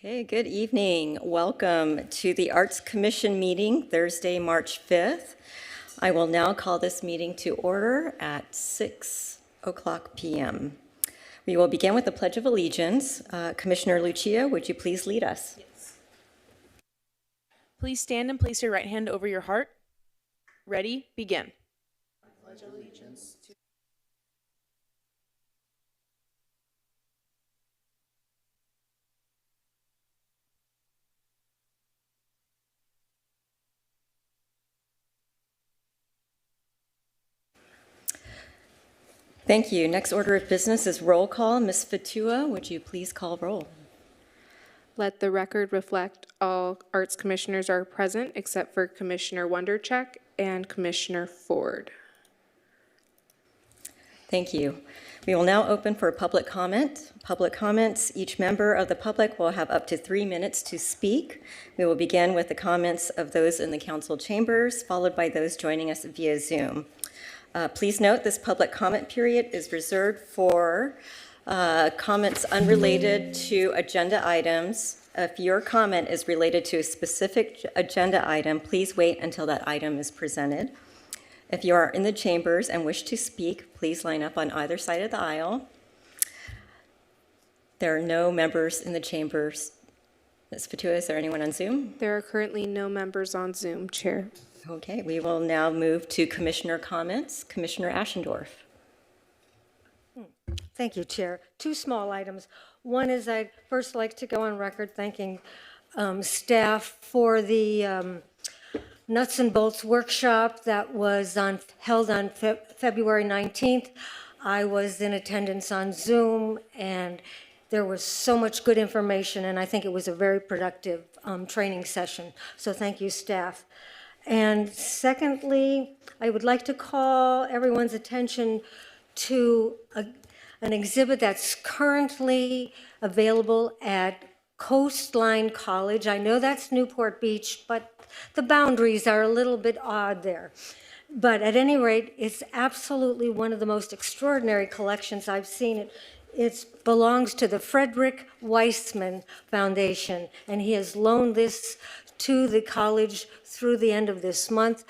Okay, good evening. Welcome to the Arts Commission meeting, Thursday, March 5th. I will now call this meeting to order at 6:00 p.m. We will begin with the Pledge of Allegiance. Commissioner Lucia, would you please lead us? Yes. Please stand and place your right hand over your heart. Ready, begin. I pledge allegiance to Thank you. Next order of business is roll call. Ms. Fatua, would you please call roll? Let the record reflect all Arts Commissioners are present except for Commissioner Wondercheck and Commissioner Ford. Thank you. We will now open for public comment. Public comments, each member of the public will have up to 3 minutes to speak. We will begin with the comments of those in the council chambers, followed by those joining us via Zoom. Please note this public comment period is reserved for comments unrelated to agenda items. If your comment is related to a specific agenda item, please wait until that item is presented. If you are in the chambers and wish to speak, please line up on either side of the aisle. There are no members in the chambers. Ms. Fatua, is there anyone on Zoom? There are currently no members on Zoom, Chair. Okay, we will now move to commissioner comments. Commissioner Ashendorf. Thank you, Chair. Two small items. One is I'd first like to go on record thanking staff for the nuts and bolts workshop that was held on February 19th. I was in attendance on Zoom, and there was so much good information, and I think it was a very productive training session. So thank you, staff. And secondly, I would like to call everyone's attention to an exhibit that's currently available at Coastline College. I know that's Newport Beach, but the boundaries are a little bit odd there. But at any rate, it's absolutely one of the most extraordinary collections I've seen. It belongs to the Frederick Weissman Foundation, and he has loaned this to the college through the end of this month.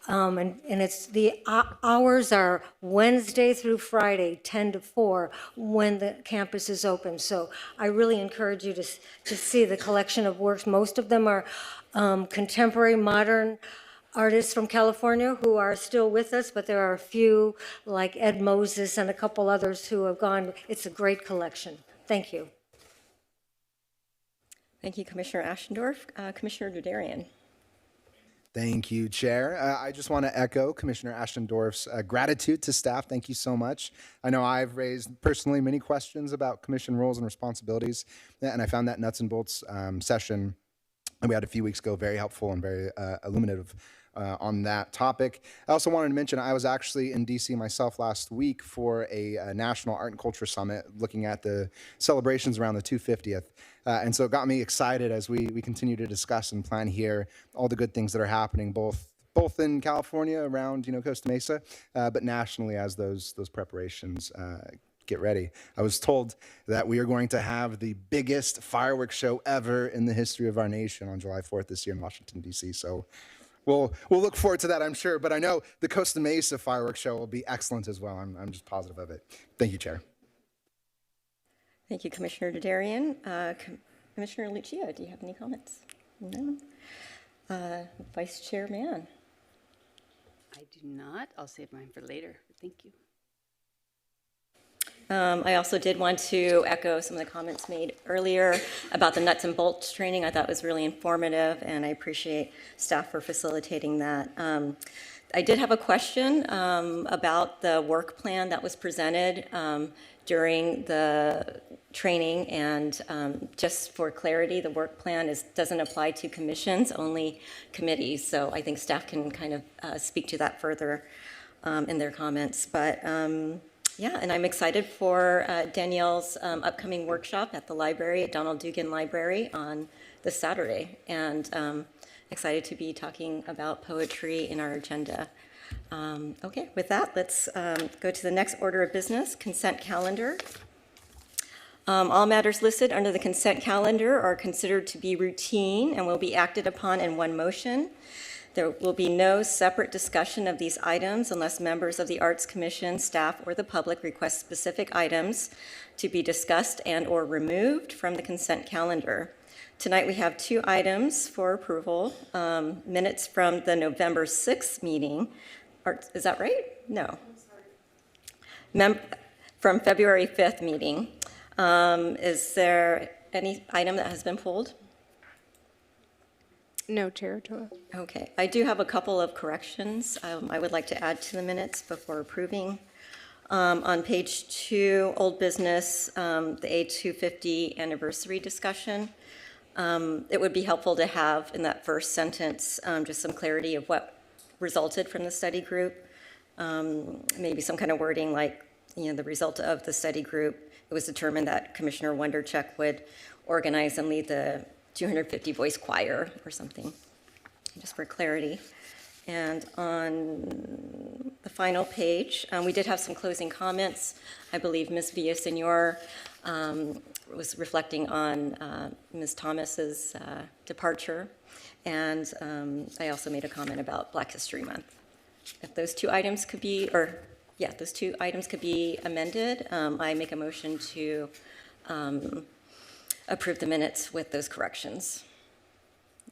And it's the hours are Wednesday through Friday, 10 to 4, when the campus is open. So I really encourage you to see the collection of works. Most of them are contemporary, modern artists from California who are still with us, but there are a few like Ed Moses and a couple others who have gone. It's a great collection. Thank you. Thank you, Commissioner Ashendorf. Commissioner Dudarian. Thank you, Chair. I just want to echo Commissioner Ashendorf's gratitude to staff. Thank you so much. I know I've raised personally many questions about commission roles and responsibilities, and I found that nuts and bolts session that we had a few weeks ago very helpful and very illuminative on that topic. I also wanted to mention I was actually in DC myself last week for a National Art and Culture Summit looking at the celebrations around the 250th. And so it got me excited as we continue to discuss and plan here all the good things that are happening both in California around Costa Mesa, but nationally as those preparations get ready. I was told that we are going to have the biggest fireworks show ever in the history of our nation on July 4th this year in Washington, D.C. So we'll look forward to that, I'm sure. But I know the Costa Mesa fireworks show will be excellent as well. I'm just positive of it. Thank you, Chair. Thank you, Commissioner Dudarian. Commissioner Lucia, do you have any comments? No. Vice Chair Mann. I do not. I'll save mine for later. Thank you. I also did want to echo some of the comments made earlier about the nuts and bolts training. I thought was really informative, and I appreciate staff for facilitating that. I did have a question about the work plan that was presented during the training, and just for clarity, the work plan doesn't apply to commissions, only committees. So I think staff can kind of speak to that further in their comments. But yeah, and I'm excited for Danielle's upcoming workshop at the library, at Donald Dugan Library on this Saturday, and excited to be talking about poetry in our agenda. Okay, with that, let's go to the next order of business, consent calendar. All matters listed under the consent calendar are considered to be routine and will be acted upon in one motion. There will be no separate discussion of these items unless members of the Arts Commission, staff, or the public request specific items to be discussed and/or removed from the consent calendar. Tonight we have 2 items for approval. Minutes from the November 6th meeting. Is that right? No. From February 5th meeting. Is there any item that has been pulled? No, Chair Ochoa. Okay, I do have a couple of corrections I would like to add to the minutes before approving. On page 2, old business, the A250 anniversary discussion. It would be helpful to have in that first sentence just some clarity of what resulted from the study group. Maybe some kind of wording like, the result of the study group, it was determined that Commissioner Wonderchuk would organize and lead the 250 voice choir or something, just for clarity. And on the final page, we did have some closing comments. I believe Ms. Villasenor was reflecting on Ms. Thomas's departure. And I also made a comment about Black History Month. If those 2 items could be, those 2 items could be amended, I make a motion to approve the minutes with those corrections.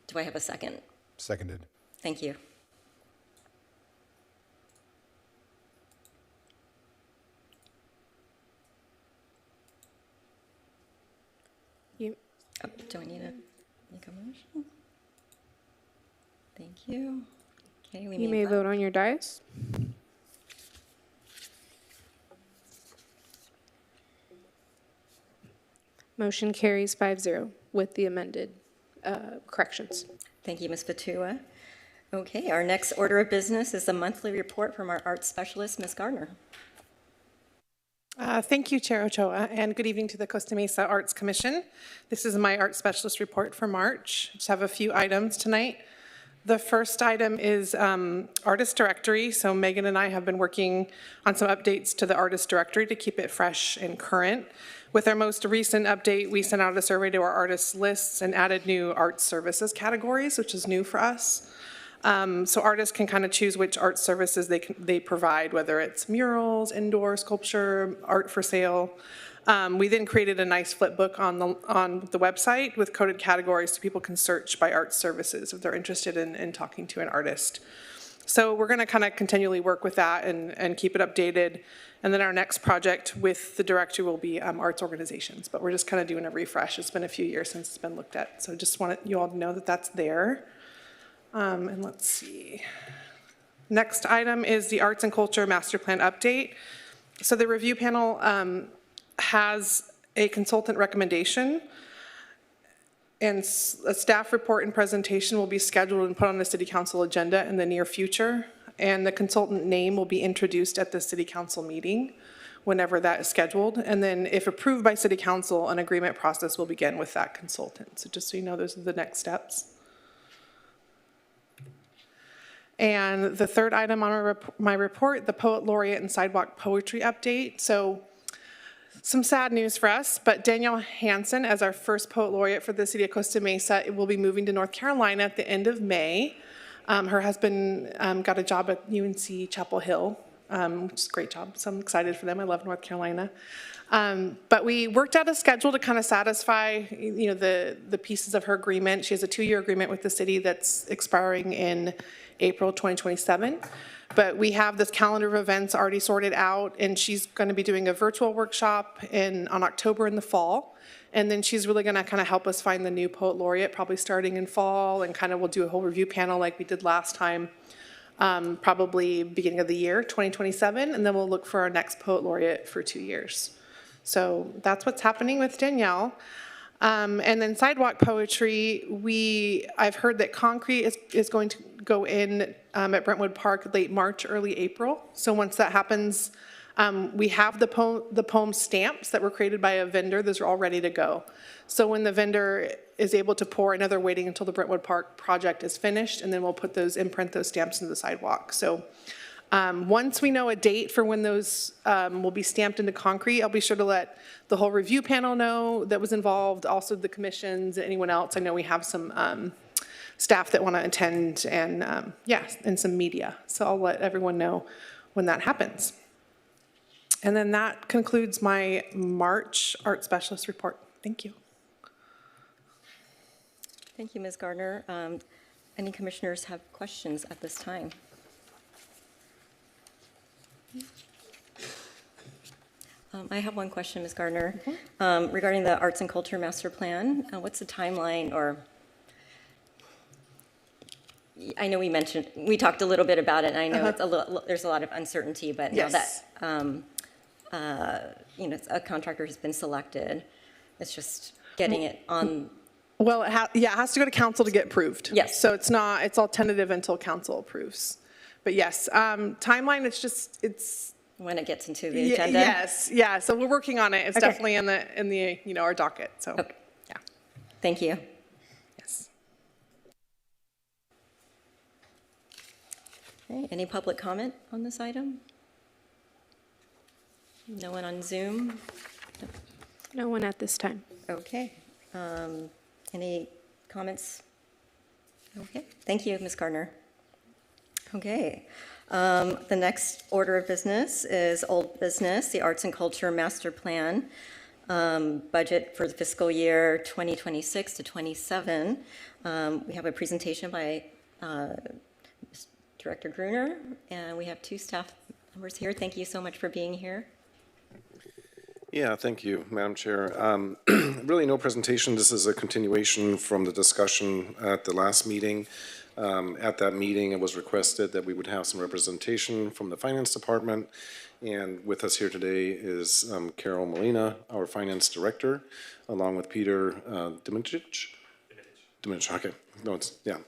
Do I have a second? Seconded. Thank you. Do I need to make a motion? Thank you. Okay, You may vote on your dais. Motion carries 5-0 with the amended corrections. Thank you, Ms. Fatua. Okay, our next order of business is the monthly report from our arts specialist, Ms. Gardner. Thank you, Chair Ochoa, and good evening to the Costa Mesa Arts Commission. This is my art specialist report for March. I just have a few items tonight. The first item is artist directory. So Megan and I have been working on some updates to the artist directory to keep it fresh and current. With our most recent update, we sent out a survey to our artist lists and added new art services categories, which is new for us. So artists can kind of choose which art services they provide, whether it's murals, indoor sculpture, art for sale. We then created a nice flip book on the website with coded categories so people can search by art services if they're interested in talking to an artist. So we're going to kind of continually work with that and keep it updated. And then our next project with the directory will be arts organizations, but we're just kind of doing a refresh. It's been a few years since it's been looked at. So just wanted you all to know that that's there. And let's see. Next item is the Arts and Culture Master Plan update. So the review panel has a consultant recommendation, and a staff report and presentation will be scheduled and put on the City Council agenda in the near future. And the consultant name will be introduced at the City Council meeting whenever that is scheduled. And then if approved by City Council, an agreement process will begin with that consultant. So just so you know, those are the next steps. And the third item on my report, the Poet Laureate and Sidewalk Poetry update. So some sad news for us, but Danielle Hansen, as our first Poet Laureate for the City of Costa Mesa, will be moving to North Carolina at the end of May. Her husband got a job at UNC Chapel Hill, which is a great job, so I'm excited for them. I love North Carolina. But we worked out a schedule to kind of satisfy, the pieces of her agreement. She has a 2-year agreement with the city that's expiring in April 2027. But we have this calendar of events already sorted out, and she's going to be doing a virtual workshop on October in the fall. And then she's really going to kind of help us find the new Poet Laureate, probably starting in fall, and kind of we'll do a whole review panel like we did last time, probably beginning of the year, 2027, and then we'll look for our next Poet Laureate for 2 years. So that's what's happening with Danielle. And then sidewalk poetry, I've heard that concrete is going to go in at Brentwood Park late March, early April. So once that happens, we have the poem stamps that were created by a vendor. Those are all ready to go. So when the vendor is able to pour, and they're waiting until the Brentwood Park project is finished, and then we'll imprint those stamps into the sidewalk. So Once we know a date for when those will be stamped into concrete, I'll be sure to let the whole review panel know that was involved, also the commissions, anyone else. I know we have some staff that want to attend and, yeah, and some media. So I'll let everyone know when that happens. And then that concludes my March art specialist report. Thank you. Thank you, Ms. Gardner. Any commissioners have questions at this time? I have one question, Ms. Gardner, regarding the Arts and Culture Master Plan. What's the timeline, or I know we talked a little bit about it, and I know it's there's a lot of uncertainty, but now that a contractor has been selected, it's just getting it on. Well, it has to go to council to get approved. Yes. So it's all tentative until council approves. But yes, timeline, it's When it gets into the agenda? Yes, yeah, so we're working on it. It's definitely in the our docket, so, yeah. Thank you. Yes. Okay, any public comment on this item? No one on Zoom? No one at this time. Okay. Any comments? Okay, thank you, Ms. Gardner. Okay. The next order of business is old business, the Arts and Culture Master Plan, budget for the fiscal year 2026 to 27. We have a presentation by Director Gruner, and we have two staff members here. Thank you so much for being here. Yeah, thank you, Madam Chair. Really no presentation. This is a continuation from the discussion at the last meeting. At that meeting, it was requested that we would have some representation from the Finance Department. And with us here today is Carol Molina, our Finance Director, along with Peter Dimitrovich, okay. No, it's, yeah,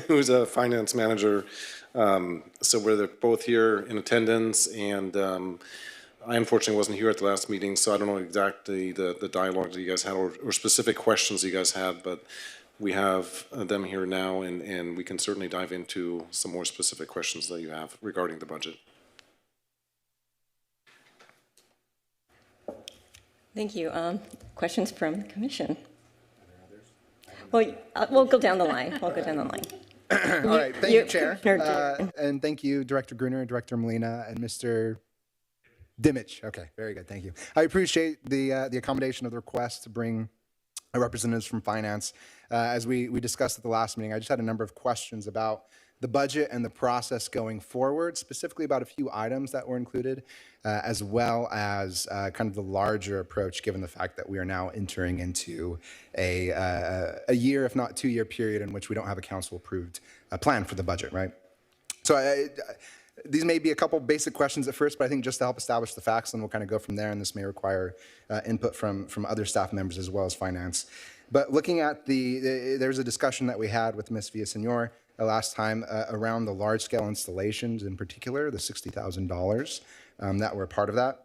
who's a Finance Manager. So we're both here in attendance, and I unfortunately wasn't here at the last meeting, so I don't know exactly the dialogue that you guys had or specific questions you guys had, but we have them here now, and we can certainly dive into some more specific questions that you have regarding the budget. Thank you. Questions from the commission? Well, we'll go down the line. We'll go down the line. All right, thank you, Chair. Commissioner And thank you, Director Gruner, Director Molina, and Mr. Dimich. Okay, very good, thank you. I appreciate the accommodation of the request to bring representatives from finance. As we discussed at the last meeting, I just had a number of questions about the budget and the process going forward, specifically about a few items that were included, as well as kind of the larger approach, given the fact that we are now entering into a year, if not 2-year period in which we don't have a council-approved plan for the budget, right? So these may be a couple basic questions at first, but I think just to help establish the facts, and we'll kind of go from there, and this may require input from other staff members as well as finance. But looking at there's a discussion that we had with Ms. Villasenor last time around the large-scale installations, in particular, the $60,000 that were a part of that.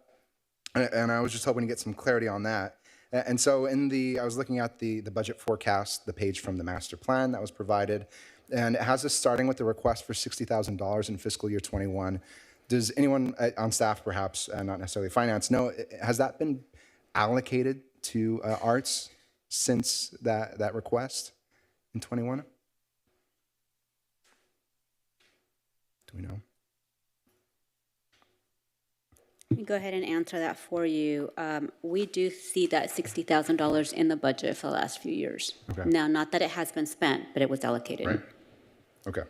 And I was just hoping to get some clarity on that. And so I was looking at the budget forecast, the page from the master plan that was provided, and it has us starting with the request for $60,000 in fiscal year 21. Does anyone on staff, perhaps, not necessarily finance, know, has that been allocated to arts since that request in 21? Do we know? Let me go ahead and answer that for you. We do see that $60,000 in the budget for the last few years. Okay. Now, not that it has been spent, but it was allocated. Right. Okay.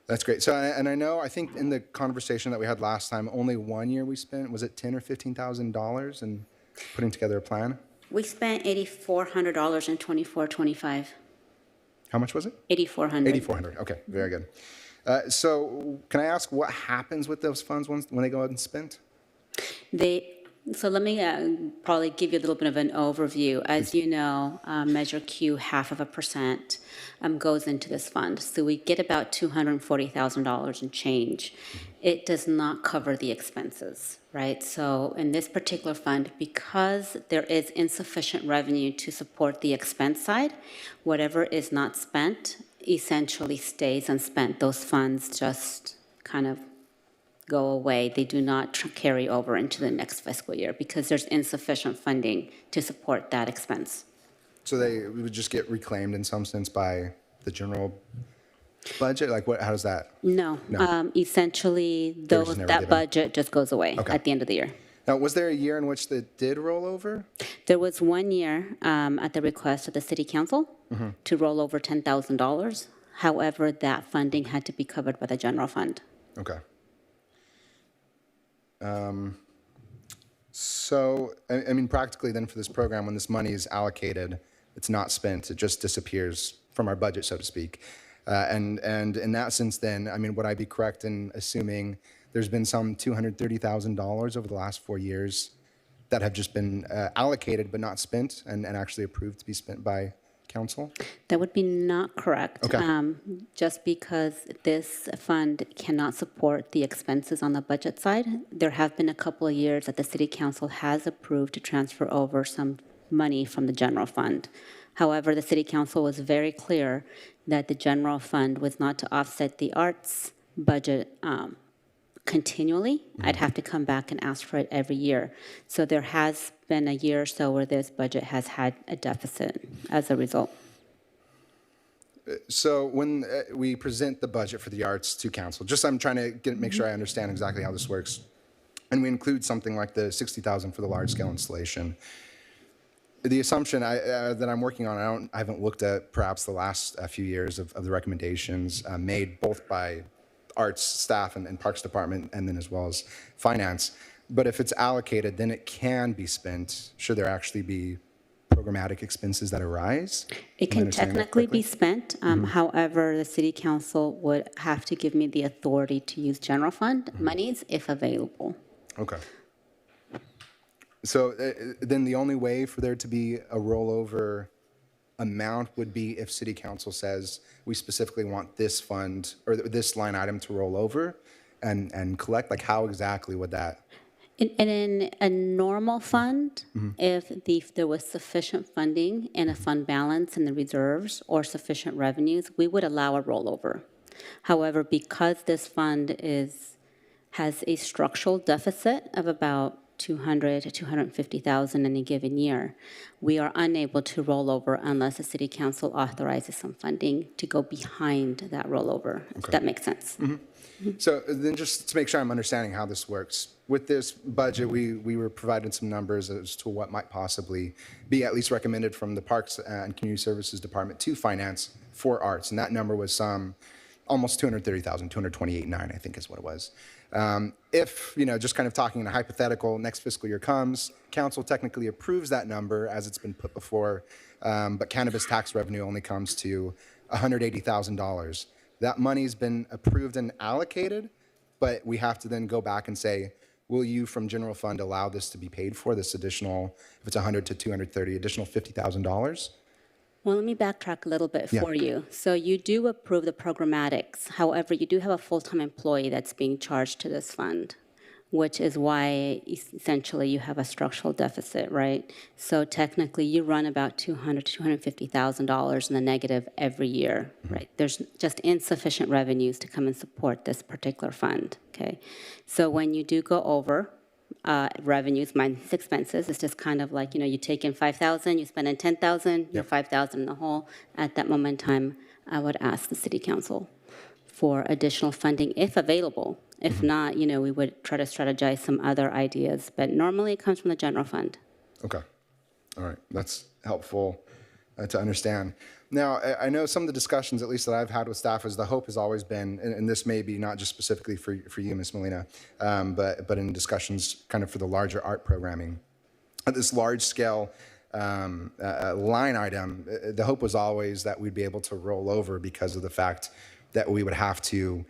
That's great. So, and I think in the conversation that we had last time, only 1 year we spent, was it $10,000 or $15,000 in putting together a plan? We spent $8,400 in 24-25. How much was it? $8,400. $8,400. Okay, very good. So can I ask what happens with those funds when they go out and spent? So let me probably give you a little bit of an overview. As you know, Measure Q, 0.5% goes into this fund. So we get about $240,000 in change. It does not cover the expenses, right? So in this particular fund, because there is insufficient revenue to support the expense side, whatever is not spent essentially stays unspent. Those funds just kind of go away. They do not carry over into the next fiscal year because there's insufficient funding to support that expense. So they would just get reclaimed in some sense by the general budget? Like what, how does that? No, No. Essentially, They're just never that given. budget just goes away Okay. at the end of the year. Now, was there a year in which that did roll over? There was 1 year at the request of the city council to roll over $10,000. However, that funding had to be covered by the general fund. Okay. So, I mean, practically then for this program, when this money is allocated, it's not spent, it just disappears from our budget, so to speak. And in that sense then, I mean, would I be correct in assuming there's been some $230,000 over the last 4 years that have just been allocated but not spent and actually approved to be spent by council? That would be not correct. Okay. Just because this fund cannot support the expenses on the budget side, there have been a couple of years that the city council has approved to transfer over some money from the general fund. However, the city council was very clear that the general fund was not to offset the arts budget continually. I'd have to come back and ask for it every year. So there has been a year or so where this budget has had a deficit as a result. So when we present the budget for the arts to council, just I'm trying to make sure I understand exactly how this works, and we include something like the $60,000 for the large-scale installation. The assumption that I'm working on, I haven't looked at perhaps the last few years of the recommendations made both by arts staff and Parks Department, and then as well as finance. But if it's allocated, then it can be spent. Should there actually be programmatic expenses that arise? It Am I can understanding that technically be correctly? spent. However, the city council would have to give me the authority to use general fund monies if available. Okay. So then the only way for there to be a rollover amount would be if city council says, we specifically want this fund or this line item to roll over and collect, like how exactly would that? In a normal fund, if there was sufficient funding and a fund balance in the reserves or sufficient revenues, we would allow a rollover. However, because this fund has a structural deficit of about $200,000 to $250,000 in a given year, we are unable to roll over unless the city council authorizes some funding to go behind that rollover, if that makes sense. So then just to make sure I'm understanding how this works, with this budget, we were provided some numbers as to what might possibly be at least recommended from the Parks and Community Services Department to finance for arts. And that number was almost $230,000, $228,900, I think is what it was. If, just kind of talking in a hypothetical, next fiscal year comes, council technically approves that number as it's been put before, but cannabis tax revenue only comes to $180,000. That money's been approved and allocated, but we have to then go back and say, will you from general fund allow this to be paid for, this additional, if it's 100 to 230, additional $50,000? Well, let me backtrack a little bit Yeah. for you. So you do approve the programmatics. However, you do have a full-time employee that's being charged to this fund, which is why essentially you have a structural deficit, right? So technically, you run about $200,000 to $250,000 in the negative every year, right? There's just insufficient revenues to come and support this particular fund, okay? So when you do go over revenues minus expenses, it's just kind of like, you take in 5,000, you spend in 10,000, you're 5,000 in the hole. At that moment in time, I would ask the city council for additional funding if available. If not, we would try to strategize some other ideas, but normally it comes from the general fund. Okay. All right. That's helpful to understand. Now, I know some of the discussions, at least that I've had with staff, is the hope has always been, and this may be not just specifically for you, Ms. Molina, but in discussions kind of for the larger art programming, this large scale line item, the hope was always that we'd be able to roll over because of the fact that we would have to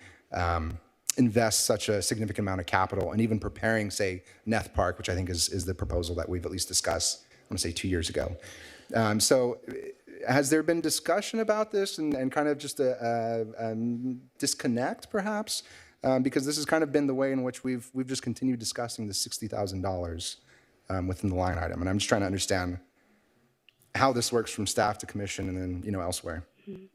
invest such a significant amount of capital, and even preparing, say, Neth Park, which I think is the proposal that we've at least discussed, I want to say 2 years ago. So has there been discussion about this and kind of just a disconnect, perhaps? Because this has kind of been the way in which we've just continued discussing the $60,000 within the line item. And I'm just trying to understand how this works from staff to commission and then, elsewhere.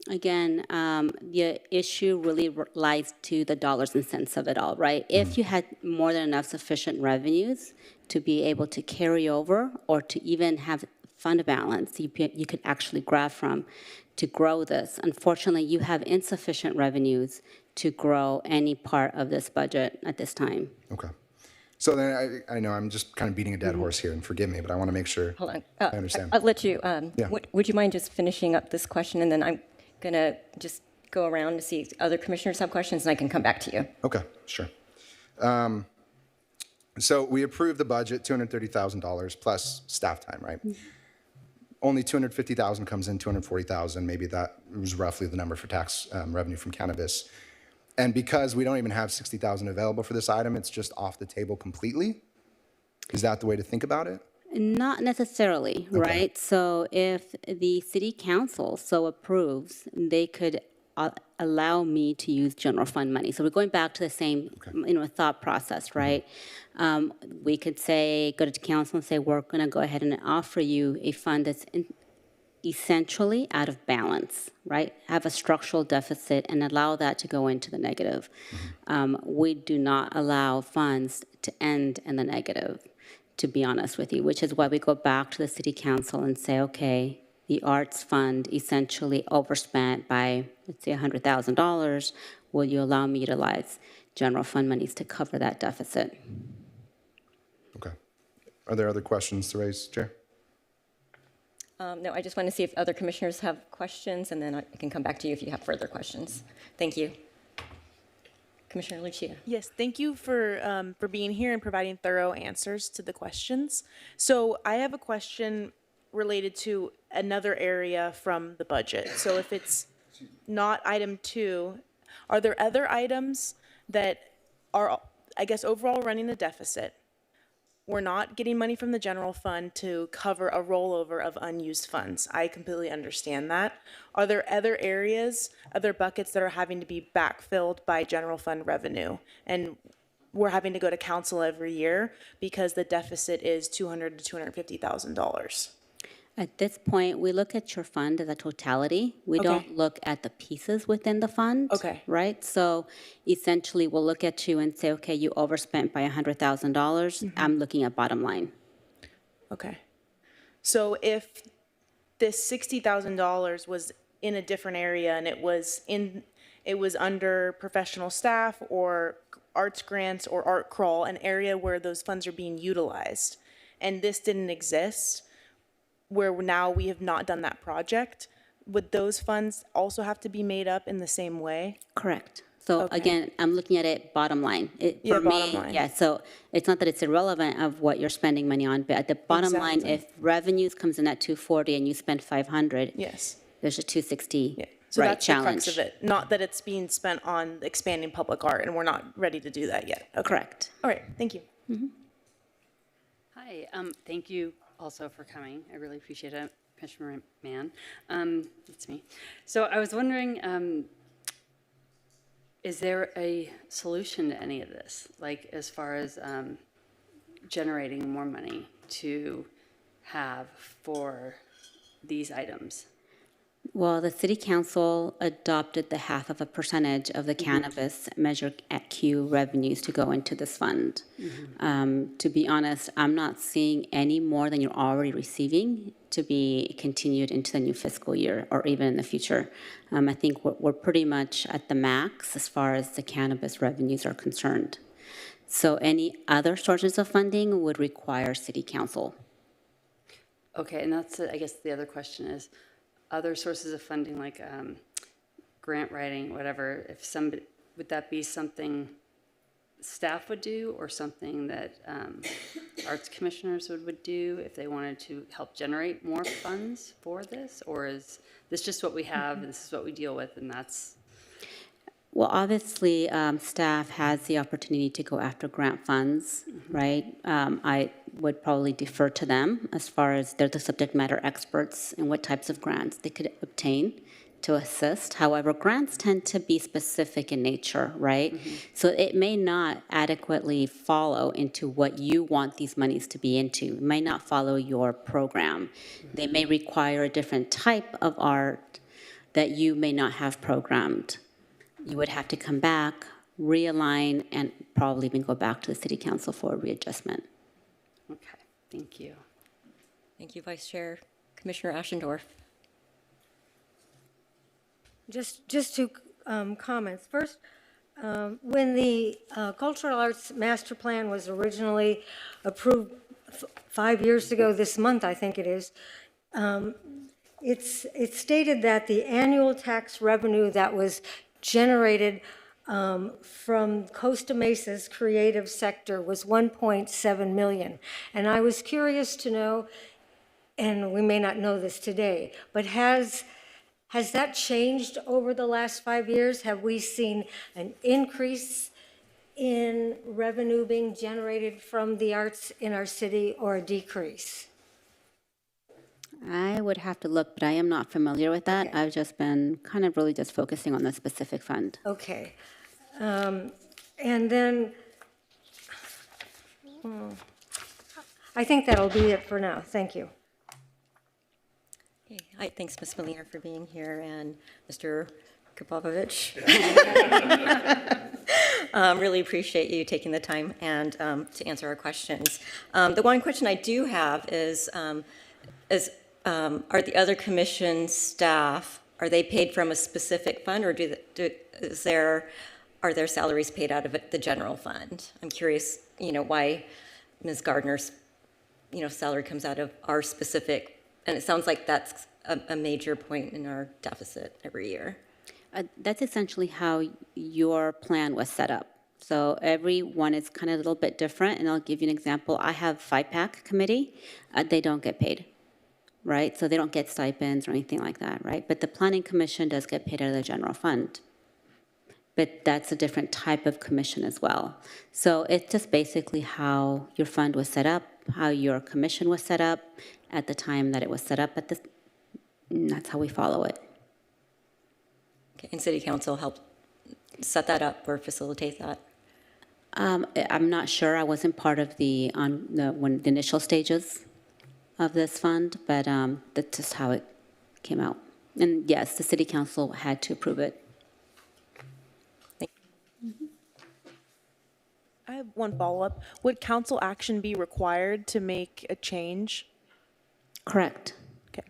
Again, the issue really lies to the dollars and cents of it all, right? If you had more than enough sufficient revenues to be able to carry over or to even have fund balance you could actually grab from to grow this. Unfortunately, you have insufficient revenues to grow any part of this budget at this time. Okay. So then I know I'm just kind of beating a dead horse here, and forgive me, but I want to make sure Hold on. I understand. I'll let you, Yeah. would you mind just finishing up this question? And then I'm going to just go around to see if other commissioners have questions, and I can come back to you. Okay, sure. So we approved the budget, $230,000 plus staff time, right? Only $250,000 comes in, $240,000, maybe that was roughly the number for tax revenue from cannabis. And because we don't even have $60,000 available for this item, it's just off the table completely? Is that the way to think about it? Not necessarily, right? So if the city council so approves, they could allow me to use general fund money. So we're going back to the same, thought process, right? We could say, go to council and say, we're going to go ahead and offer you a fund that's essentially out of balance, right? Have a structural deficit and allow that to go into the negative. We do not allow funds to end in the negative, to be honest with you, which is why we go back to the city council and say, okay, the arts fund essentially overspent by, let's say, $100,000. Will you allow me to utilize general fund monies to cover that deficit? Okay. Are there other questions to raise, Chair? No, I just want to see if other commissioners have questions, and then I can come back to you if you have further questions. Thank you. Commissioner Lucia. Yes, thank you for being here and providing thorough answers to the questions. So I have a question related to another area from the budget. So if it's not item 2, are there other items that are, I guess, overall running a deficit? We're not getting money from the general fund to cover a rollover of unused funds. I completely understand that. Are there other areas, other buckets that are having to be backfilled by general fund revenue? And we're having to go to council every year because the deficit is $200,000 to $250,000. At this point, we look at your fund as a totality. We Okay. don't look at the pieces within the fund. Okay. Right? So essentially, we'll look at you and say, okay, you overspent by $100,000. I'm looking at bottom line. Okay. So if this $60,000 was in a different area and it was under professional staff or arts grants or art crawl, an area where those funds are being utilized, and this didn't exist, where now we have not done that project, would those funds also have to be made up in the same way? Correct. So Okay. again, I'm looking at it bottom line. Yeah, For me, bottom line. yeah, so it's not that it's irrelevant of what you're spending money on, but at the bottom line, Exactly. if revenues comes in at 240 and you spend 500, Yes. there's a 260 Yeah. So right that's challenge. the crux of it. Not that it's being spent on expanding public art, and we're not ready to do that yet. Okay. Correct. All right, thank you. Hi, thank you also for coming. I really appreciate it, Commissioner Mann. It's me. So I was wondering, is there a solution to any of this? Like as far as generating more money to have for these items? Well, the city council adopted the 0.5% of the cannabis Measure Q revenues to go into this fund. To be honest, I'm not seeing any more than you're already receiving to be continued into the new fiscal year or even in the future. I think we're pretty much at the max as far as the cannabis revenues are concerned. So any other sources of funding would require city council. Okay, and that's, I guess the other question is, other sources of funding like grant writing, whatever, if somebody, would that be something staff would do or something that arts commissioners would do if they wanted to help generate more funds for this? Or is this just what we have, and this is what we deal with, and that's... Well, obviously, staff has the opportunity to go after grant funds, right? I would probably defer to them as far as they're the subject matter experts in what types of grants they could obtain to assist. However, grants tend to be specific in nature, right? So it may not adequately follow into what you want these monies to be into. It may not follow your program. They may require a different type of art that you may not have programmed. You would have to come back, realign, and probably even go back to the city council for a readjustment. Okay, thank you. Thank you, Vice Chair. Commissioner Ashendorf. Just two comments. First, when the Cultural Arts Master Plan was originally approved 5 years ago this month, I think it is, it's stated that the annual tax revenue that was generated from Costa Mesa's creative sector was 1.7 million. And I was curious to know, and we may not know this today, but has that changed over the last 5 years? Have we seen an increase in revenue being generated from the arts in our city, or a decrease? I would have to look, but I am not familiar with that. Okay. I've just been kind of really just focusing on the specific fund. Okay. And then, I think that'll be it for now. Thank you. Okay. Hi, thanks, Ms. Molina, for being here, and Mr. Kupovich. Really appreciate you taking the time and to answer our questions. The one question I do have is are the other commission staff, are they paid from a specific fund, or are their salaries paid out of the general fund? I'm curious, why Ms. Gardner's, salary comes out of our specific, and it sounds like that's a major point in our deficit every year. That's essentially how your plan was set up. So every one is kind of a little bit different, and I'll give you an example. I have FIPAC committee. They don't get paid, right? So they don't get stipends or anything like that, right? But the Planning Commission does get paid out of the general fund. But that's a different type of commission as well. So it's just basically how your fund was set up, how your commission was set up at the time that it was set up, and that's how we follow it. Okay, and City Council helped set that up or facilitate that? I'm not sure. I wasn't part of the initial stages of this fund, but that's just how it came out. And yes, the City Council had to approve it. I have one follow-up. Would council action be required to make a change? Correct. Okay.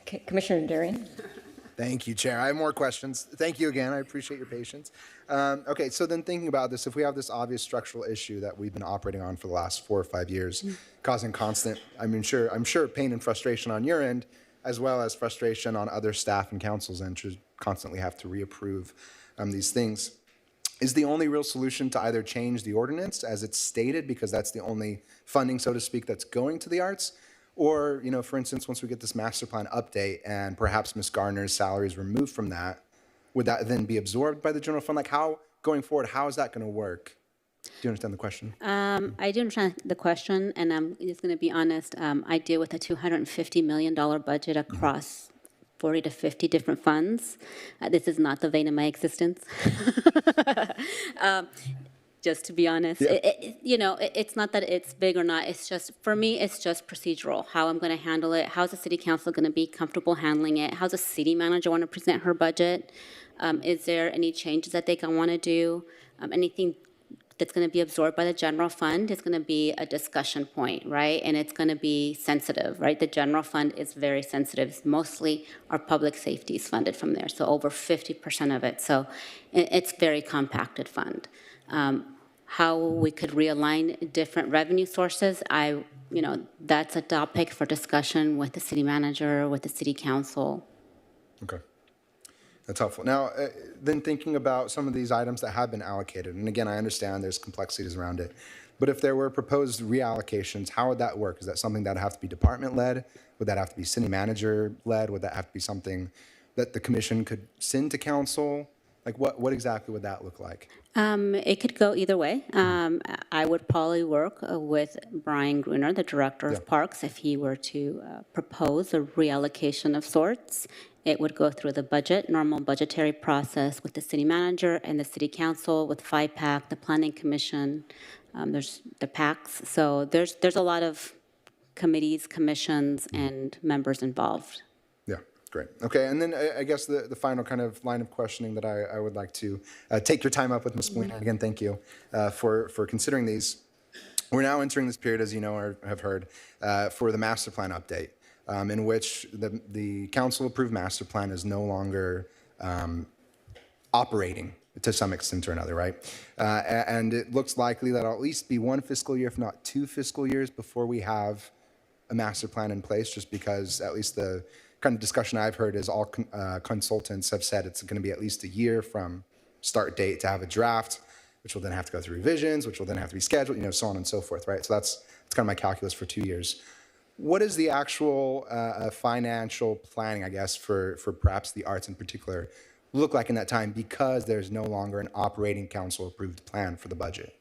Okay, Commissioner Darian. Thank you, Chair. I have more questions. Thank you again. I appreciate your patience. Okay, so then thinking about this, if we have this obvious structural issue that we've been operating on for the last 4 or 5 years, causing constant, I'm sure pain and frustration on your end, as well as frustration on other staff and councils, and to constantly have to reapprove these things, is the only real solution to either change the ordinance as it's stated, because that's the only funding, so to speak, that's going to the arts, or, for instance, once we get this master plan update and perhaps Ms. Gardner's salary is removed from that, would that then be absorbed by the general fund? Like, how, going forward, how is that going to work? Do you understand the question? I do understand the question, and I'm just going to be honest. I deal with a $250 million budget across 40 to 50 different funds. This is not the vein of my existence. Just to be honest, Yeah. it's not that it's big or not. It's just, for me, it's just procedural, how I'm going to handle it. How's the city council going to be comfortable handling it? How's the city manager want to present her budget? Is there any changes that they want to do? Anything that's going to be absorbed by the general fund is going to be a discussion point, right? And it's going to be sensitive, right? The general fund is very sensitive. It's mostly our public safety is funded from there, so over 50% of it. So it's very compacted fund. How we could realign different revenue sources, that's a topic for discussion with the city manager, with the city council. Okay. That's helpful. Now, then thinking about some of these items that have been allocated, and again, I understand there's complexities around it, but if there were proposed reallocations, how would that work? Is that something that would have to be department-led? Would that have to be city manager-led? Would that have to be something that the commission could send to council? Like, what exactly would that look like? It could go either way. I would probably work with Brian Gruner, the director of parks, if he were to propose a reallocation of sorts. It would go through the normal budgetary process with the city manager and the city council, with FIPAC, the planning commission. There's the PACs. So there's a lot of committees, commissions, and members involved. Yeah, great. Okay, and then I guess the final kind of line of questioning that I would like to take your time up with, Ms. Molina. Again, thank you for considering these. We're now entering this period, as you know or have heard, for the master plan update, in which the council-approved master plan is no longer operating to some extent or another, right? And it looks likely that it'll at least be one fiscal year, if not 2 fiscal years, before we have a master plan in place, just because at least the kind of discussion I've heard is all consultants have said it's going to be at least a year from start date to have a draft, which will then have to go through revisions, which will then have to be scheduled, so on and so forth, right? So that's kind of my calculus for 2 years. What is the actual financial planning, I guess, for perhaps the arts in particular look like in that time, because there's no longer an operating council-approved plan for the budget?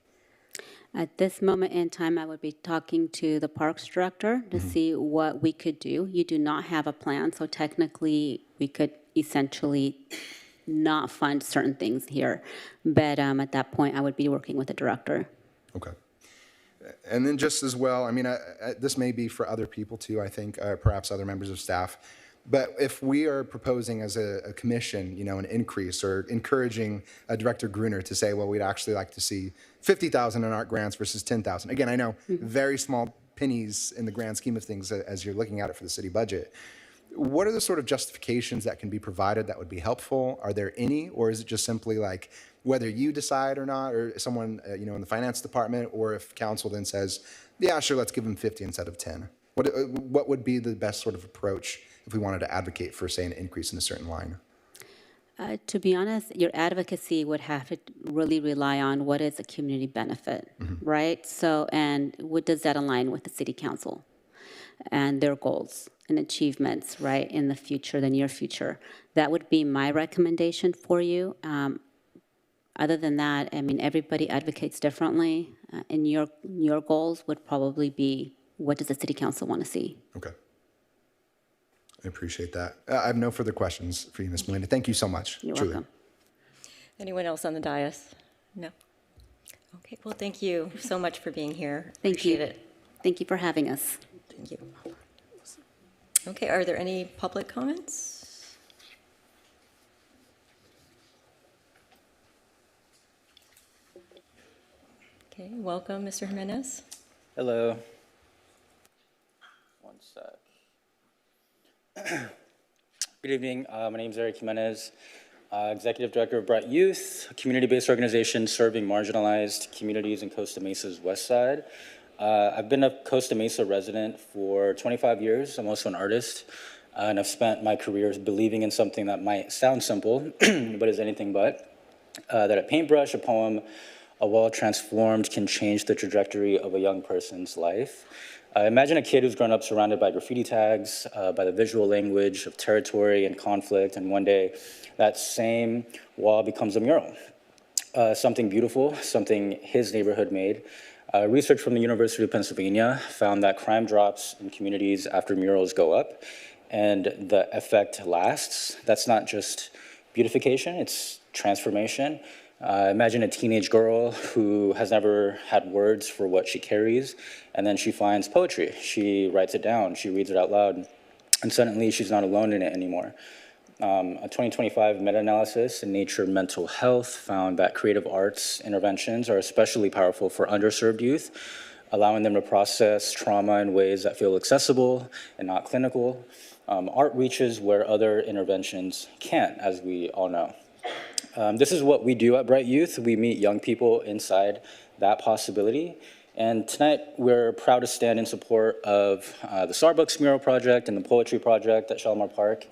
At this moment in time, I would be talking to the Parks Director to see what we could do. You do not have a plan, so technically we could essentially not fund certain things here. But at that point, I would be working with the director. Okay. And then just as well, I mean, this may be for other people too, I think, perhaps other members of staff. But if we are proposing as a commission, an increase or encouraging Director Gruner to say, well, we'd actually like to see 50,000 in art grants versus 10,000. Again, I know very small pennies in the grand scheme of things as you're looking at it for the city budget. What are the sort of justifications that can be provided that would be helpful? Are there any, or is it just simply like whether you decide or not, or someone in the finance department, or if council then says, yeah, sure, let's give them 50 instead of 10? What would be the best sort of approach if we wanted to advocate for, say, an increase in a certain line? To be honest, your advocacy would have to really rely on what is a community benefit, right? So, and what does that align with the city council and their goals and achievements, right, in the future, the near future? That would be my recommendation for you. Other than that, I mean, everybody advocates differently, and your goals would probably be, what does the city council want to see? Okay. I appreciate that. I have no further questions for you, Ms. Molina. Thank you so much. You're truly. welcome. Anyone else on the dais? No? Okay, well, thank you so much for being here. Thank you. Appreciate it. Thank you for having us. Thank you. Okay, are there any public comments? Okay, welcome, Mr. Jimenez. Hello. One sec. Good evening. My name is Eric Jimenez, Executive Director of Bright Youth, a community-based organization serving marginalized communities in Costa Mesa's west side. I've been a Costa Mesa resident for 25 years. I'm also an artist, and I've spent my career believing in something that might sound simple, but is anything but, that a paintbrush, a poem, a wall transformed can change the trajectory of a young person's life. Imagine a kid who's grown up surrounded by graffiti tags, by the visual language of territory and conflict, and one day that same wall becomes a mural. Something beautiful, something his neighborhood made. Research from the University of Pennsylvania found that crime drops in communities after murals go up, and the effect lasts. That's not just beautification, it's transformation. Imagine a teenage girl who has never had words for what she carries, and then she finds poetry. She writes it down, she reads it out loud, and suddenly she's not alone in it anymore. A 2025 meta-analysis in Nature Mental Health found that creative arts interventions are especially powerful for underserved youth, allowing them to process trauma in ways that feel accessible and not clinical. Art reaches where other interventions can't, as we all know. This is what we do at Bright Youth. We meet young people inside that possibility. And tonight, we're proud to stand in support of the Starbucks Mural Project and the Poetry Project at Shalimar Park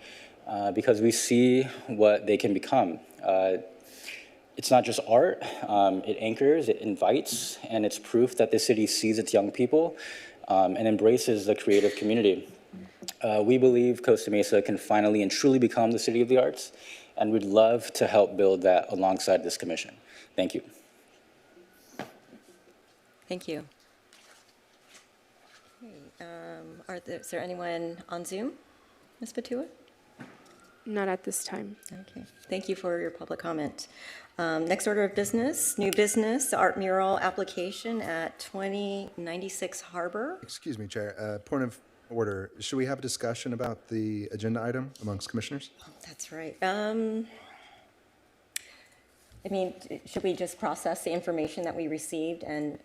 because we see what they can become. It's not just art, it anchors, it invites, and it's proof that the city sees its young people and embraces the creative community. We believe Costa Mesa can finally and truly become the city of the arts, and we'd love to help build that alongside this commission. Thank you. Thank you. Okay, is there anyone on Zoom? Ms. Patua? Not at this time. Okay, thank you for your public comment. Next order of business, new business, art mural application at 2096 Harbor. Excuse me, Chair. Point of order. Should we have a discussion about the agenda item amongst commissioners? That's right. I mean, should we just process the information that we received and,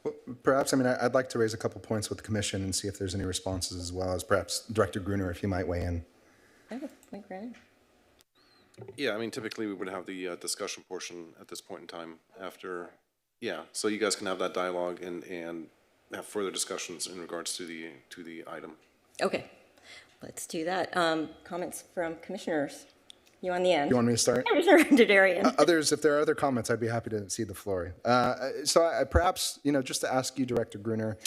Well, perhaps, I mean, I'd like to raise a couple points with the commission and see if there's any responses, as well as perhaps Director Gruner, if you might weigh in. okay, point granted. Yeah, I mean, typically we would have the discussion portion at this point in time after, yeah, so you guys can have that dialogue and have further discussions in regards to the item. Okay, let's do that. Comments from commissioners? You on the end? You want me to start? Commissioner Derderian. Others, if there are other comments, I'd be happy to cede the floor. So perhaps, just to ask you, Director Gruner,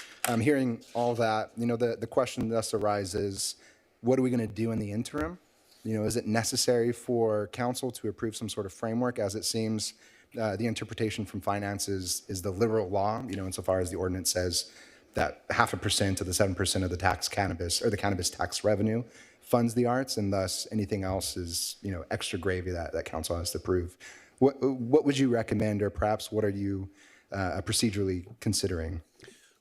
hearing all that, the question thus arises, what are we going to do in the interim? Is it necessary for council to approve some sort of framework, as it seems the interpretation from finance is the liberal law, insofar as the ordinance says that 0.5% of the 7% of the the cannabis tax revenue funds the arts, and thus anything else is, extra gravy that council has to approve. What would you recommend, or perhaps what are you procedurally considering?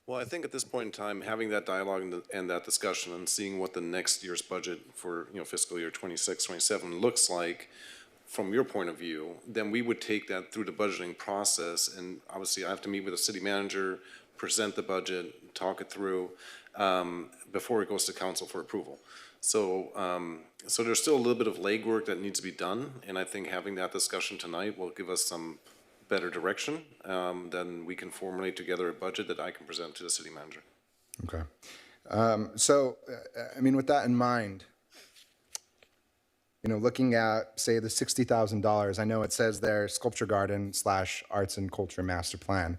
Well, I think at this point in time, having that dialogue and that discussion and seeing what the next year's budget for, fiscal year 26, 27 looks like from your point of view, then we would take that through the budgeting process. And obviously I have to meet with the city manager, present the budget, talk it through before it goes to council for approval. So, so there's still a little bit of legwork that needs to be done. And I think having that discussion tonight will give us some better direction, then we can formulate together a budget that I can present to the city manager. Okay. So, I mean, with that in mind, looking at, say, the $60,000, I know it says there Sculpture Garden / Arts and Culture Master Plan.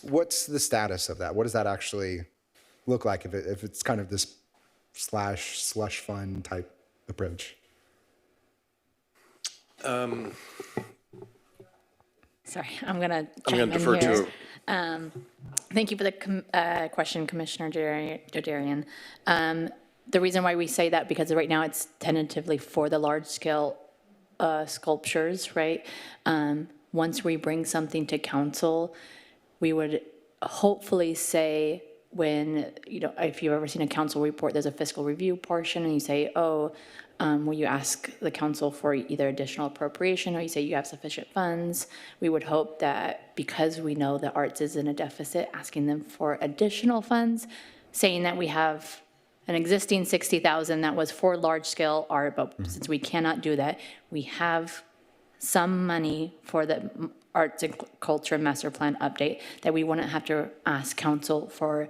What's the status of that? What does that actually look like if it's kind of this slush fund type approach? Sorry, I'm going to I'm going to defer to. Thank you for the question, Commissioner Derderian. The reason why we say that, because right now it's tentatively for the large-scale sculptures, right? Once we bring something to council, we would hopefully say when, if you've ever seen a council report, there's a fiscal review portion, and you say, will you ask the council for either additional appropriation, or you say you have sufficient funds? We would hope that because we know the arts is in a deficit, asking them for additional funds, saying that we have an existing $60,000 that was for large-scale art, but since we cannot do that, we have some money for the Arts and Culture Master Plan update that we wouldn't have to ask council for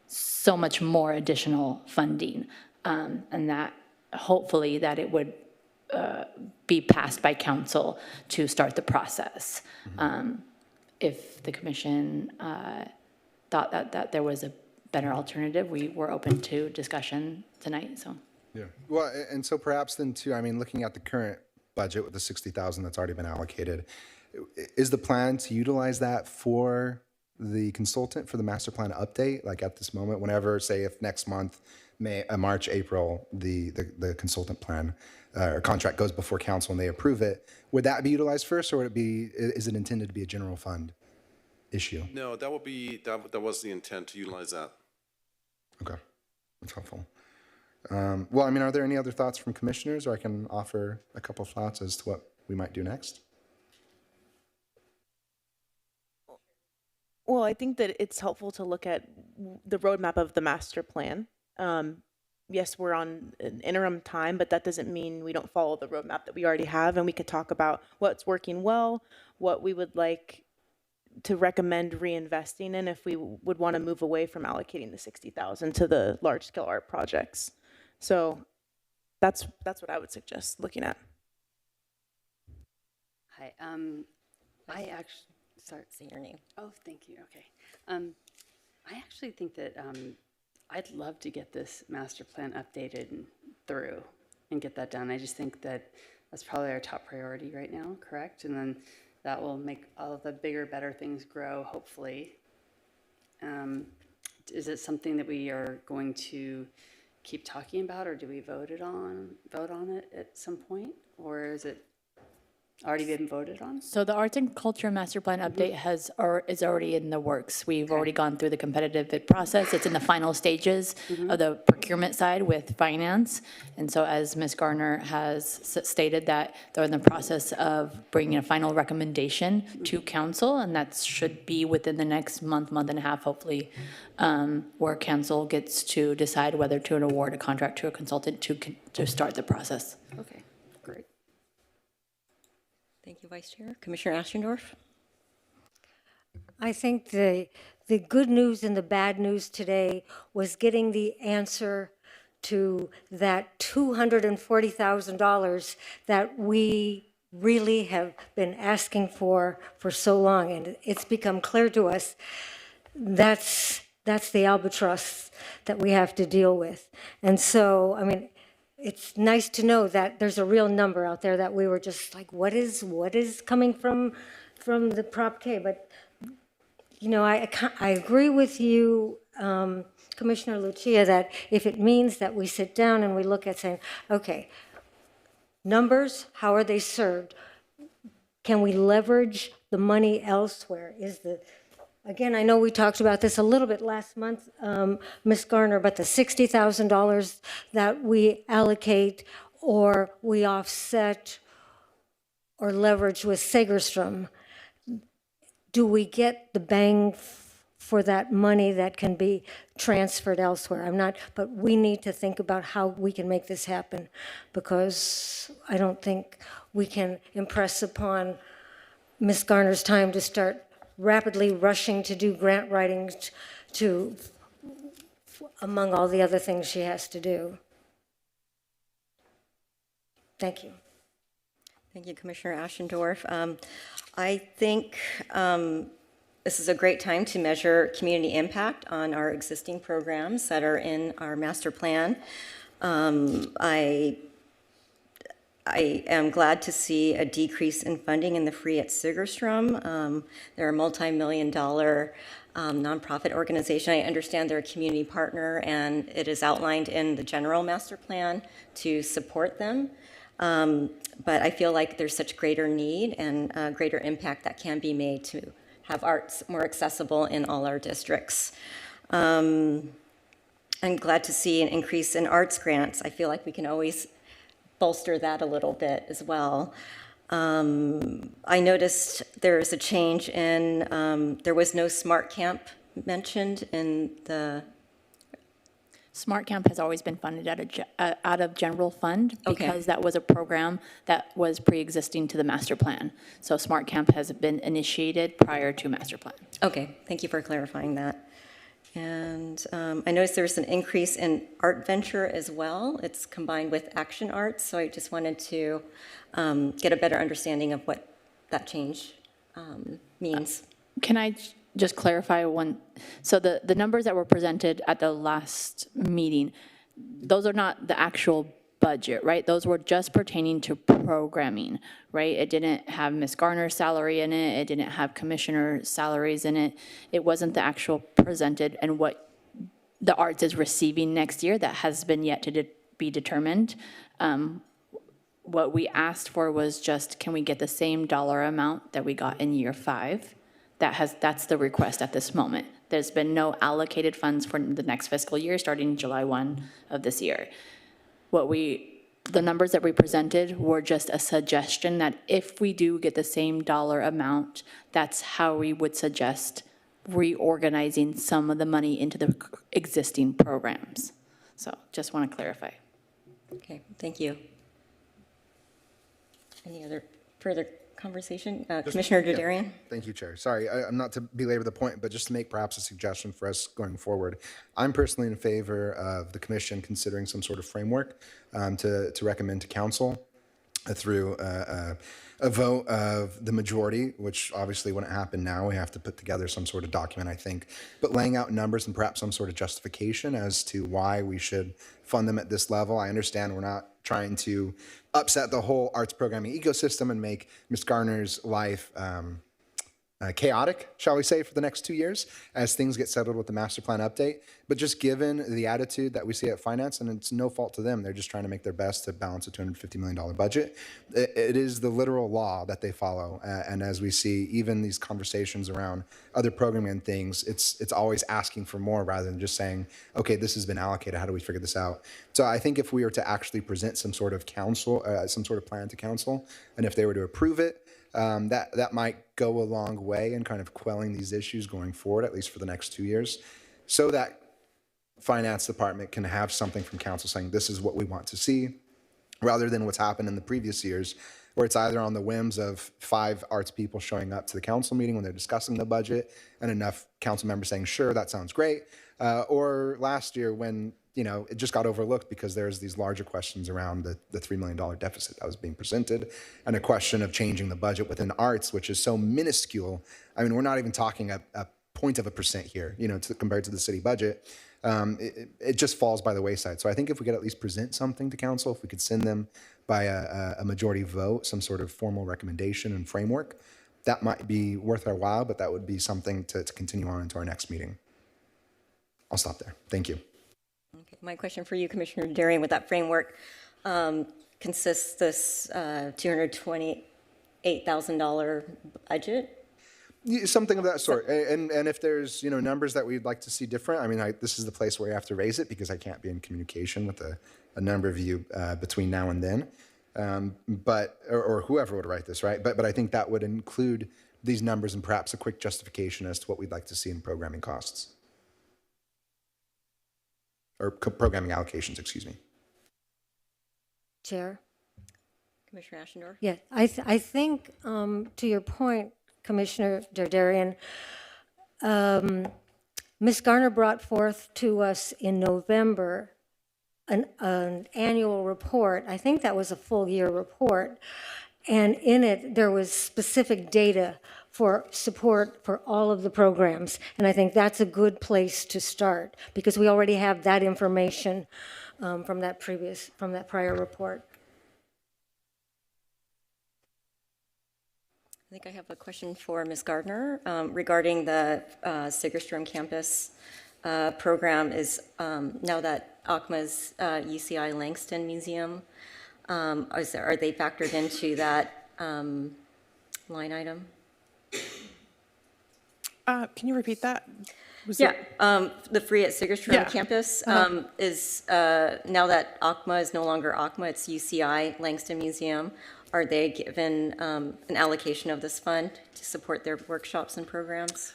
so much more additional funding, and that hopefully that it would be passed by council to start the process. If the commission thought that there was a better alternative, we were open to discussion tonight, so. Yeah. Well, and so perhaps then too, I mean, looking at the current budget with the $60,000 that's already been allocated, is the plan to utilize that for the consultant for the master plan update? Like at this moment, whenever, say, if next month, March, April, the consultant plan or contract goes before council and they approve it, would that be utilized first, or is it intended to be a general fund issue? No, that would be, that was the intent, to utilize that. Okay, that's helpful. Well, I mean, are there any other thoughts from commissioners, or I can offer a couple of thoughts as to what we might do next? Well, I think that it's helpful to look at the roadmap of the master plan. Yes, we're on an interim time, but that doesn't mean we don't follow the roadmap that we already have, and we could talk about what's working well, what we would like to recommend reinvesting in if we would want to move away from allocating the $60,000 to the large-scale art projects. So that's what I would suggest looking at. Hi, I actually, sorry. Say your name. Oh, thank you, okay. I actually think that I'd love to get this master plan updated and through and get that done. I just think that that's probably our top priority right now, correct? And then that will make all of the bigger, better things grow, hopefully. Is it something that we are going to keep talking about, or do we vote on it at some point? Or is it already been voted on? So the Arts and Culture Master Plan update is already in the works. We've already gone through the competitive bid process. It's in the final stages of the procurement side with finance. And so as Ms. Garner has stated, that they're in the process of bringing a final recommendation to council, and that should be within the next month and a half, hopefully, where council gets to decide whether to award a contract to a consultant to start the process. Okay, great. Thank you, Vice Chair. Commissioner Ashendorf? I think the good news and the bad news today was getting the answer to that $240,000 that we really have been asking for so long. And it's become clear to us that's the albatross that we have to deal with. And so, I mean, it's nice to know that there's a real number out there that we were just like, what is coming from the Prop K? But, you know, I agree with you, Commissioner Lucia, that if it means that we sit down and we look at saying, okay, numbers, how are they served? Can we leverage the money elsewhere? Again, I know we talked about this a little bit last month, Ms. Garner, but the $60,000 that we allocate or we offset or leverage with Segerstrom, do we get the bang for that money that can be transferred elsewhere? But we need to think about how we can make this happen, because I don't think we can impress upon Ms. Garner's time to start rapidly rushing to do grant writing among all the other things she has to do. Thank you. Thank you, Commissioner Ashendorf. I think this is a great time to measure community impact on our existing programs that are in our master plan. I am glad to see a decrease in funding in the free at Segerstrom. They're a multi-million-dollar nonprofit organization. I understand they're a community partner, and it is outlined in the general master plan to support them. But I feel like there's such greater need and greater impact that can be made to have arts more accessible in all our districts. I'm glad to see an increase in arts grants. I feel like we can always bolster that a little bit as well. I noticed there is a change in, there was no Smart Camp mentioned in the... Smart Camp has always been funded out of general fund because that was a program that was pre-existing to the master plan. So Smart Camp has been initiated prior to master plan. Okay, thank you for clarifying that. And I noticed there's an increase in Art Venture as well. It's combined with Action Arts, so I just wanted to get a better understanding of what that change means. Can I just clarify one? So the numbers that were presented at the last meeting, those are not the actual budget, right? Those were just pertaining to programming, right? It didn't have Ms. Garner's salary in it. It didn't have commissioner salaries in it. It wasn't the actual presented and what the arts is receiving next year. That has been yet to be determined. What we asked for was just, can we get the same dollar amount that we got in year 5? That's the request at this moment. There's been no allocated funds for the next fiscal year starting July 1 of this year. The numbers that we presented were just a suggestion that if we do get the same dollar amount, that's how we would suggest reorganizing some of the money into the existing programs. So just want to clarify. Okay, thank you. Any other further conversation? Commissioner Dodarian? Thank you, Chair. Sorry, I'm not to belabor the point, but just to make perhaps a suggestion for us going forward. I'm personally in favor of the commission considering some sort of framework to recommend to council through a vote of the majority, which obviously wouldn't happen now. We have to put together some sort of document, I think, but laying out numbers and perhaps some sort of justification as to why we should fund them at this level. I understand we're not trying to upset the whole arts programming ecosystem and make Ms. Garner's life chaotic, shall we say, for the next 2 years as things get settled with the master plan update. But just given the attitude that we see at finance, and it's no fault to them, they're just trying to make their best to balance a $250 million budget. It is the literal law that they follow. And as we see, even these conversations around other programming and things, it's always asking for more rather than just saying, okay, this has been allocated. How do we figure this out? So I think if we were to actually present some sort of some sort of plan to council, and if they were to approve it, that might go a long way in kind of quelling these issues going forward, at least for the next 2 years, so that finance department can have something from council saying this is what we want to see, rather than what's happened in the previous years, where it's either on the whims of 5 arts people showing up to the council meeting when they're discussing the budget and enough council members saying, sure, that sounds great, or last year when it just got overlooked because there's these larger questions around the $3 million deficit that was being presented, and a question of changing the budget within arts, which is so minuscule. I mean, we're not even talking a 0.1% here, compared to the city budget. It just falls by the wayside. So I think if we could at least present something to council, if we could send them by a majority vote, some sort of formal recommendation and framework, that might be worth our while, but that would be something to continue on into our next meeting. I'll stop there. Thank you. Okay, my question for you, Commissioner Darian, with that framework, consists this $228,000 budget? Yeah, something of that sort. And if there's numbers that we'd like to see different, I mean, this is the place where you have to raise it because I can't be in communication with a number of you between now and then. Or whoever would write this, right? But I think that would include these numbers and perhaps a quick justification as to what we'd like to see in programming costs. Or programming allocations, excuse me. Chair? Commissioner Ashendorf? Yeah, I think to your point, Commissioner Dardarian, Ms. Garner brought forth to us in November an annual report. I think that was a full year report. And in it, there was specific data for support for all of the programs. And I think that's a good place to start because we already have that information from that prior report. I think I have a question for Ms. Gardner regarding the Segerstrom campus program. Is now that ACMA's UCI Langston Museum, are they factored into that line item? Can you repeat that? The free at Segerstrom campus is now that ACMA is no longer ACMA, it's UCI Langston Museum. Are they given an allocation of this fund to support their workshops and programs?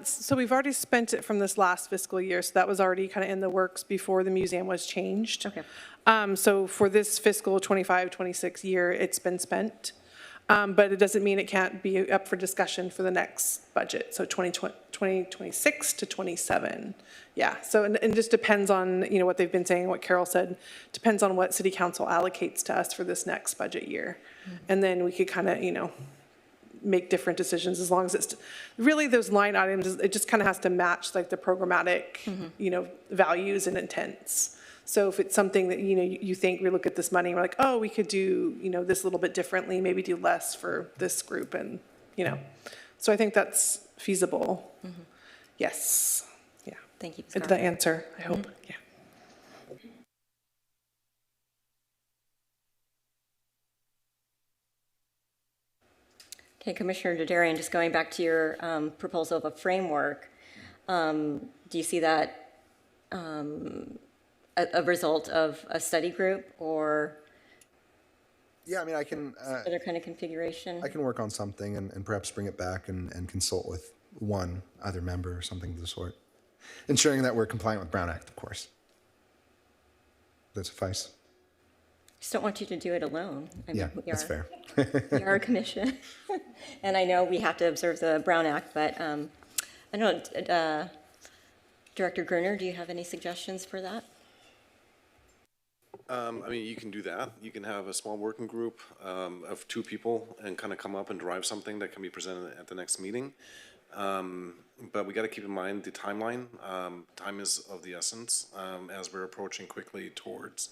So we've already spent it from this last fiscal year, so that was already kind of in the works before the museum was changed. Okay. So for this fiscal 25-26 year, it's been spent. But it doesn't mean it can't be up for discussion for the next budget, so 2026 to 27. Yeah, so and it just depends on what they've been saying, what Carol said, depends on what City Council allocates to us for this next budget year. Mm-hmm. And then we could kind of, make different decisions as long as it's really those line items, it just kind of has to match like the programmatic, mm-hmm. Values and intents. So if it's something that, you think we look at this money and we're like, oh, we could do, this a little bit differently, maybe do less for this group and, So I think that's feasible. Mm-hmm. Yes. Yeah. Thank you. Did that answer, I hope? Mm-hmm. Yeah. Okay, Commissioner Dardarian, just going back to your proposal of a framework, do you see that a result of a study group or Yeah, I mean, I can other kind of configuration? I can work on something and perhaps bring it back and consult with one other member or something of the sort, ensuring that we're compliant with Brown Act, of course. Does that suffice? Just don't want you to do it alone. I mean, that's fair. We are a commission, and I know we have to observe the Brown Act, but I don't know, Director Gruner, do you have any suggestions for that? I mean, you can do that. You can have a small working group of 2 people and kind of come up and derive something that can be presented at the next meeting. But we got to keep in mind the timeline. Time is of the essence as we're approaching quickly towards,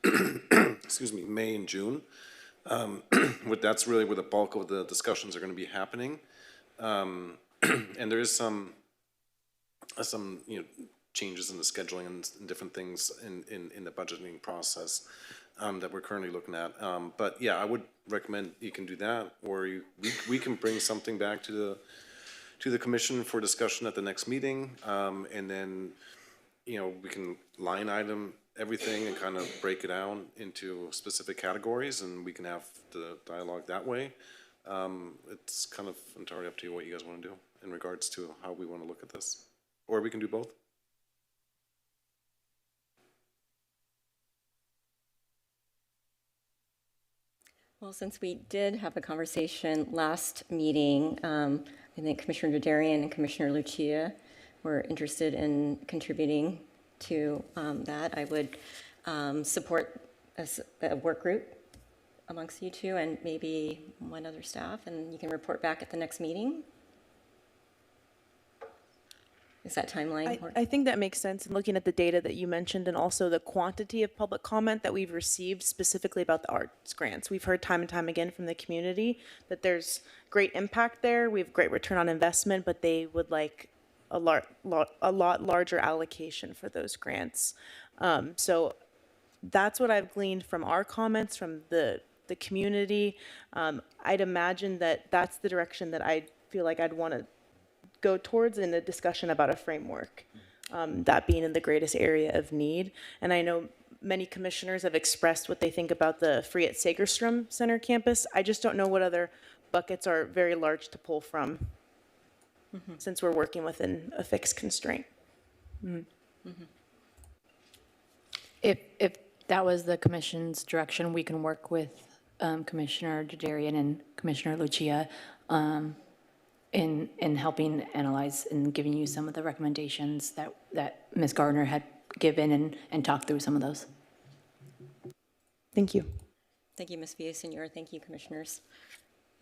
excuse me, May and June. That's really where the bulk of the discussions are going to be happening. And there is some changes in the scheduling and different things in the budgeting process that we're currently looking at. But yeah, I would recommend you can do that, or we can bring something back to the commission for discussion at the next meeting, and then we can line item everything and kind of break it out into specific categories, and we can have the dialogue that way. It's kind of entirely up to you what you guys want to do in regards to how we want to look at this, or we can do both. Well, since we did have a conversation last meeting, I think Commissioner Dodarian and Commissioner Lucia were interested in contributing to that. I would support a work group amongst you two and maybe one other staff, and you can report back at the next meeting. Is that timeline? I think that makes sense in looking at the data that you mentioned and also the quantity of public comment that we've received specifically about the arts grants. We've heard time and time again from the community that there's great impact there. We have great return on investment, but they would like a lot larger allocation for those grants. So that's what I've gleaned from our comments from the community. I'd imagine that that's the direction that I feel like I'd want to go towards in a discussion about a framework, that being in the greatest area of need. And I know many commissioners have expressed what they think about the Free at Segerstrom Center campus. I just don't know what other buckets are very large to pull from, since we're working within a fixed constraint. If that was the commission's direction, we can work with Commissioner Dodarian and Commissioner Lucia in helping analyze and giving you some of the recommendations that Ms. Gardner had given and talk through some of those. Thank you. Thank you, Ms. Villaseñor. Thank you, commissioners.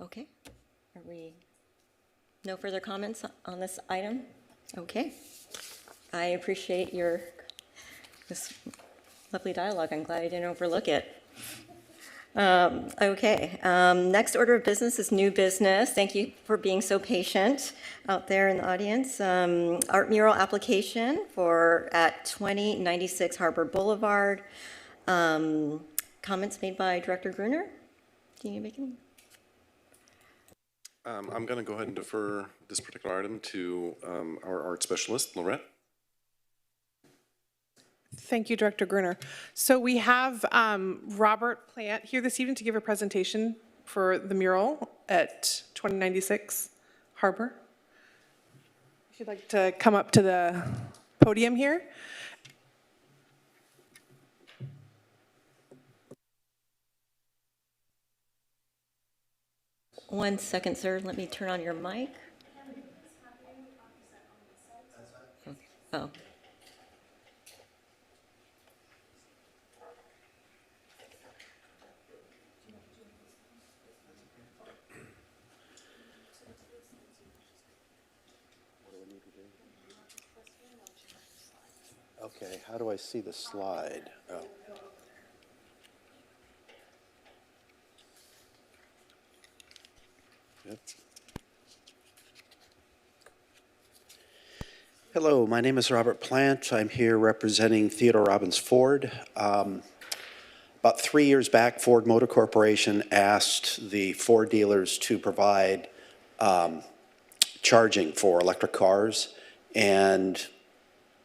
Okay, are we, no further comments on this item? Okay, I appreciate this lovely dialogue. I'm glad I didn't overlook it. Okay, next order of business is new business. Thank you for being so patient out there in the audience. Art mural application at 2096 Harbor Boulevard. Comments made by Director Gruner? Do you need to make any? I'm going to go ahead and defer this particular item to our art specialist, Lorette. Thank you, Director Gruner. So we have Robert Plant here this evening to give a presentation for the mural at 2096 Harbor. If you'd like to come up to the podium here. One second, sir. Let me turn on your mic. Oh. Okay, how do I see the slide? Oh. Yep. Hello, my name is Robert Plant. I'm here representing Theodore Robbins Ford. About 3 years back, Ford Motor Corporation asked the Ford dealers to provide charging for electric cars, and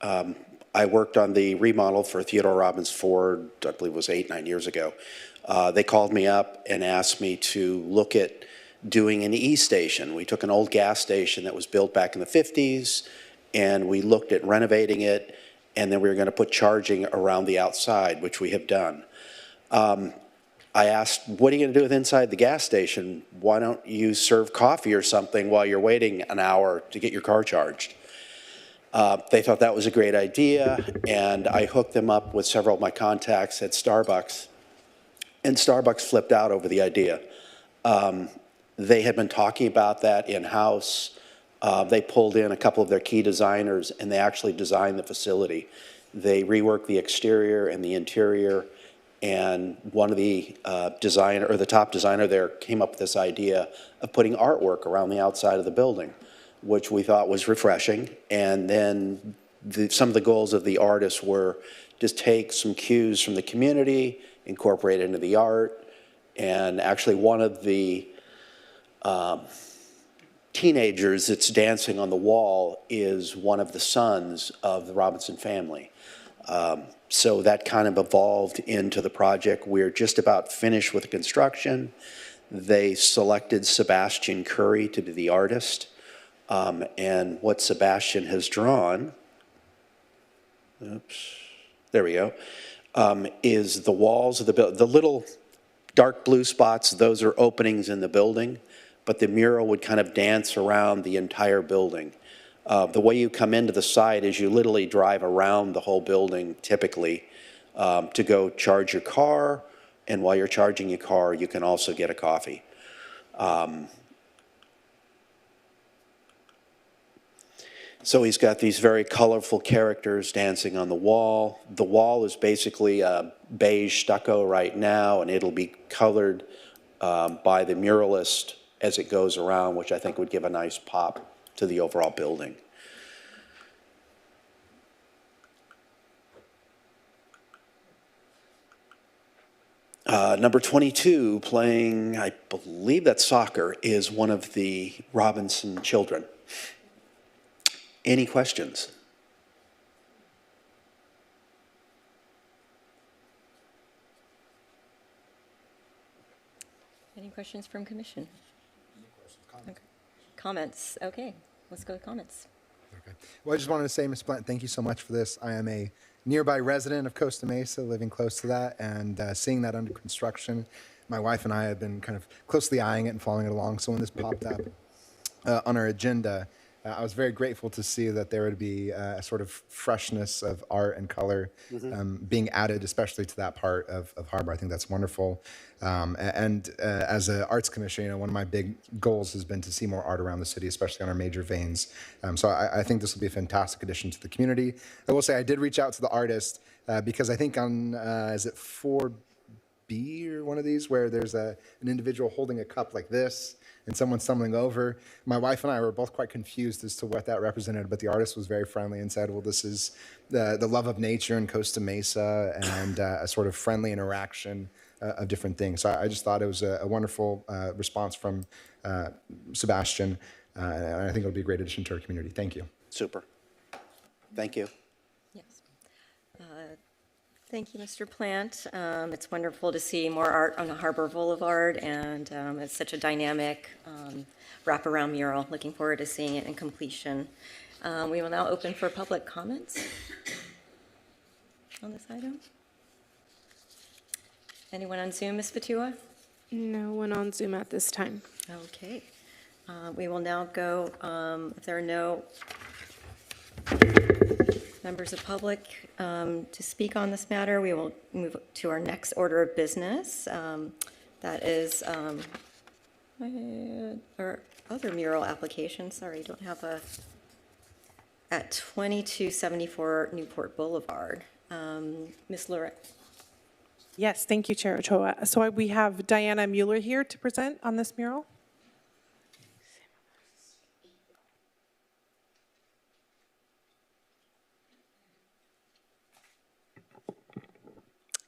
I worked on the remodel for Theodore Robbins Ford, I believe it was 8-9 years ago. They called me up and asked me to look at doing an e-station. We took an old gas station that was built back in the 50s, and we looked at renovating it, and then we were going to put charging around the outside, which we have done. I asked, what are you going to do with inside the gas station? Why don't you serve coffee or something while you're waiting an hour to get your car charged? They thought that was a great idea, and I hooked them up with several of my contacts at Starbucks, and Starbucks flipped out over the idea. They had been talking about that in-house. They pulled in a couple of their key designers, and they actually designed the facility. They reworked the exterior and the interior, And one of the designer, or the top designer there, came up with this idea of putting artwork around the outside of the building, which we thought was refreshing. And then some of the goals of the artists were just take some cues from the community, incorporate it into the art. And actually one of the teenagers that's dancing on the wall is one of the sons of the Robinson family. So that kind of evolved into the project. We're just about finished with the construction. They selected Sebastian Curry to be the artist. And what Sebastian has drawn, oops, there we go, is the walls of the building. The little dark blue spots, those are openings in the building, but the mural would kind of dance around the entire building. The way you come into the site is you literally drive around the whole building typically to go charge your car, and while you're charging your car, you can also get a coffee. So he's got these very colorful characters dancing on the wall. The wall is basically beige stucco right now, and it'll be colored by the muralist as it goes around, which I think would give a nice pop to the overall building. Number 22, playing, I believe that's soccer, is one of the Robinson children. Any questions? Any questions from commission? Okay. Comments? Okay, let's go with comments. Okay. Well, I just wanted to say, Ms. Blunt, thank you so much for this. I am a nearby resident of Costa Mesa, living close to that, and seeing that under construction, my wife and I have been kind of closely eyeing it and following it along. So when this popped up on our agenda, I was very grateful to see that there would be a sort of freshness of art and color being added, especially to that part of Harbor. I think that's wonderful. As an arts commissioner, one of my big goals has been to see more art around the city, especially on our major veins. So I think this will be a fantastic addition to the community. I will say I did reach out to the artist because I think on, is it 4B or one of these, where there's an individual holding a cup like this, and someone stumbling over. My wife and I were both quite confused as to what that represented, but the artist was very friendly and said, well, this is the love of nature in Costa Mesa and a sort of friendly interaction of different things. So I just thought it was a wonderful response from Sebastian, and I think it'll be a great addition to our community. Thank you. Super. Thank you. Yes. Thank you, Mr. Plant. It's wonderful to see more art on the Harbor Boulevard, and it's such a dynamic wraparound mural. Looking forward to seeing it in completion. We will now open for public comments on this item. Anyone on Zoom, Ms. Fatua? No one on Zoom at this time. Okay. We will now go, if there are no members of public to speak on this matter, we will move to our next order of business. That is our other mural application. Sorry, don't have a, at 2274 Newport Boulevard. Ms. Lorette. Yes, thank you, Chair Ochoa. So we have Diana Mueller here to present on this mural.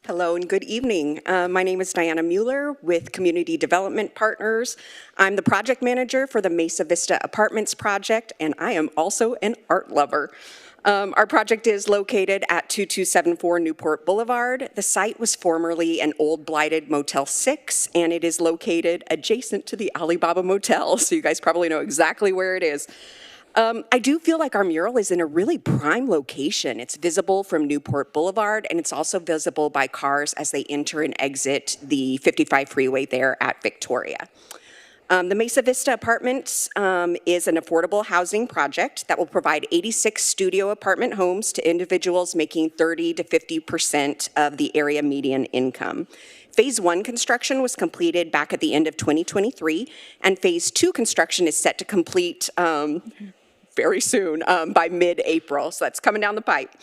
Hello and good evening. My name is Diana Mueller with Community Development Partners. I'm the project manager for the Mesa Vista Apartments project, and I am also an art lover. Our project is located at 2274 Newport Boulevard. The site was formerly an old blighted Motel 6, and it is located adjacent to the Alibaba Motel, so you guys probably know exactly where it is. I do feel like our mural is in a really prime location. It's visible from Newport Boulevard, and it's also visible by cars as they enter and exit the 55 freeway there at Victoria. The Mesa Vista Apartments is an affordable housing project that will provide 86 studio apartment homes to individuals making 30 to 50% of the area median income. Phase 1 construction was completed back at the end of 2023, and Phase 2 construction is set to complete very soon, by mid-April, so that's coming down the pipe.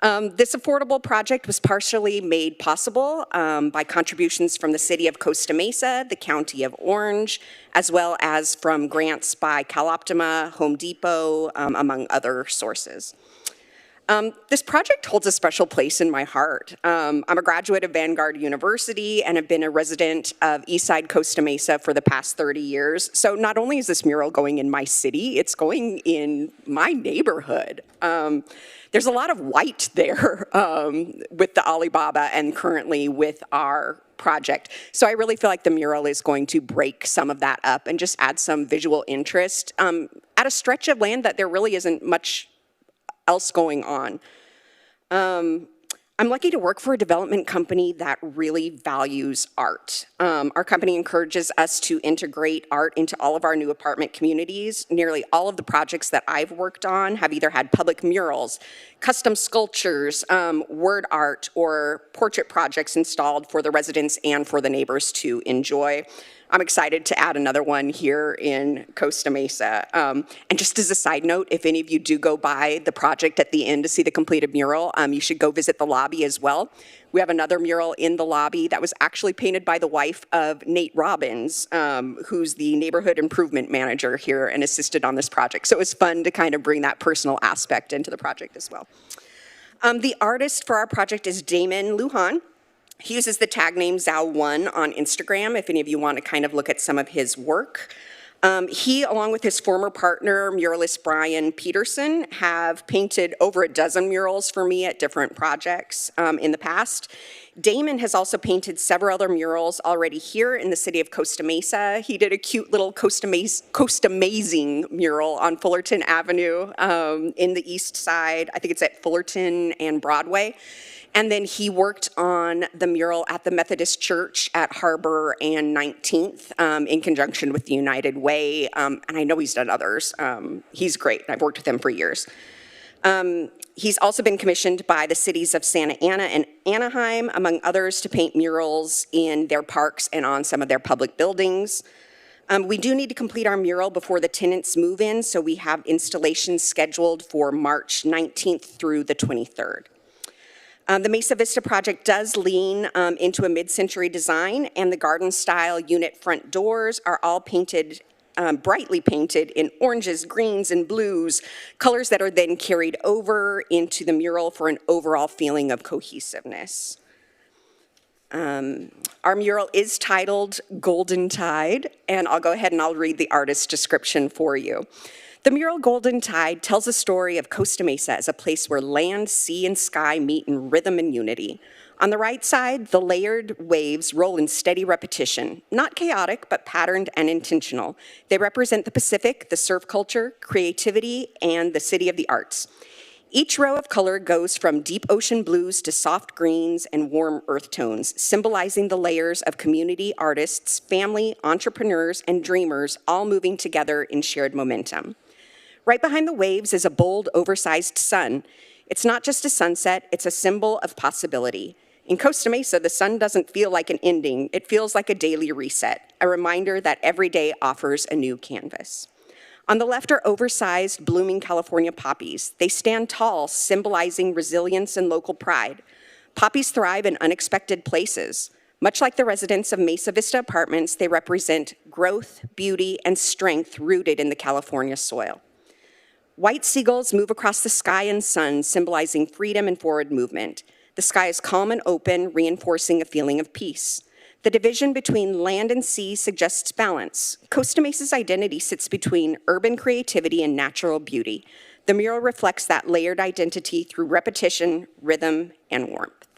This affordable project was partially made possible by contributions from the City of Costa Mesa, the County of Orange, as well as from grants by CalOptima, Home Depot, among other sources. This project holds a special place in my heart. I'm a graduate of Vanguard University and have been a resident of Eastside Costa Mesa for the past 30 years. So not only is this mural going in my city, it's going in my neighborhood. There's a lot of white there with the Alibaba and currently with our project. So I really feel like the mural is going to break some of that up and just add some visual interest at a stretch of land that there really isn't much else going on. I'm lucky to work for a development company that really values art. Our company encourages us to integrate art into all of our new apartment communities. Nearly all of the projects that I've worked on have either had public murals, custom sculptures, word art, or portrait projects installed for the residents and for the neighbors to enjoy. I'm excited to add another one here in Costa Mesa. And just as a side note, if any of you do go by the project at the end to see the completed mural, you should go visit the lobby as well. We have another mural in the lobby that was actually painted by the wife of Nate Robbins, who's the neighborhood improvement manager here and assisted on this project. So it was fun to kind of bring that personal aspect into the project as well. The artist for our project is Damon Lujan. He uses the tag name Zao1 on Instagram, if any of you want to kind of look at some of his work. He, along with his former partner, muralist Brian Peterson, have painted over a dozen murals for me at different projects in the past. Damon has also painted several other murals already here in the city of Costa Mesa. He did a cute little Costa-mazing mural on Fullerton Avenue in the east side. I think it's at Fullerton and Broadway. And then he worked on the mural at the Methodist Church at Harbor and 19th in conjunction with the United Way. And I know he's done others. He's great. I've worked with him for years. He's also been commissioned by the cities of Santa Ana and Anaheim, among others, to paint murals in their parks and on some of their public buildings. We do need to complete our mural before the tenants move in, so we have installations scheduled for March 19th through the 23rd. The Mesa Vista project does lean into a mid-century design, and the garden-style unit front doors are all painted, brightly painted in oranges, greens, and blues, colors that are then carried over into the mural for an overall feeling of cohesiveness. Our mural is titled Golden Tide, and I'll go ahead and I'll read the artist's description for you. The mural Golden Tide tells a story of Costa Mesa as a place where land, sea, and sky meet in rhythm and unity. On the right side, the layered waves roll in steady repetition, not chaotic, but patterned and intentional. They represent the Pacific, the surf culture, creativity, and the city of the arts. Each row of color goes from deep ocean blues to soft greens and warm earth tones, symbolizing the layers of community artists, family, entrepreneurs, and dreamers all moving together in shared momentum. Right behind the waves is a bold, oversized sun. It's not just a sunset, it's a symbol of possibility. In Costa Mesa, the sun doesn't feel like an ending, it feels like a daily reset, a reminder that every day offers a new canvas. On the left are oversized, blooming California poppies. They stand tall, symbolizing resilience and local pride. Poppies thrive in unexpected places. Much like the residents of Mesa Vista Apartments, they represent growth, beauty, and strength rooted in the California soil. White seagulls move across the sky and sun, symbolizing freedom and forward movement. The sky is calm and open, reinforcing a feeling of peace. The division between land and sea suggests balance. Costa Mesa's identity sits between urban creativity and natural beauty. The mural reflects that layered identity through repetition, rhythm, and warmth.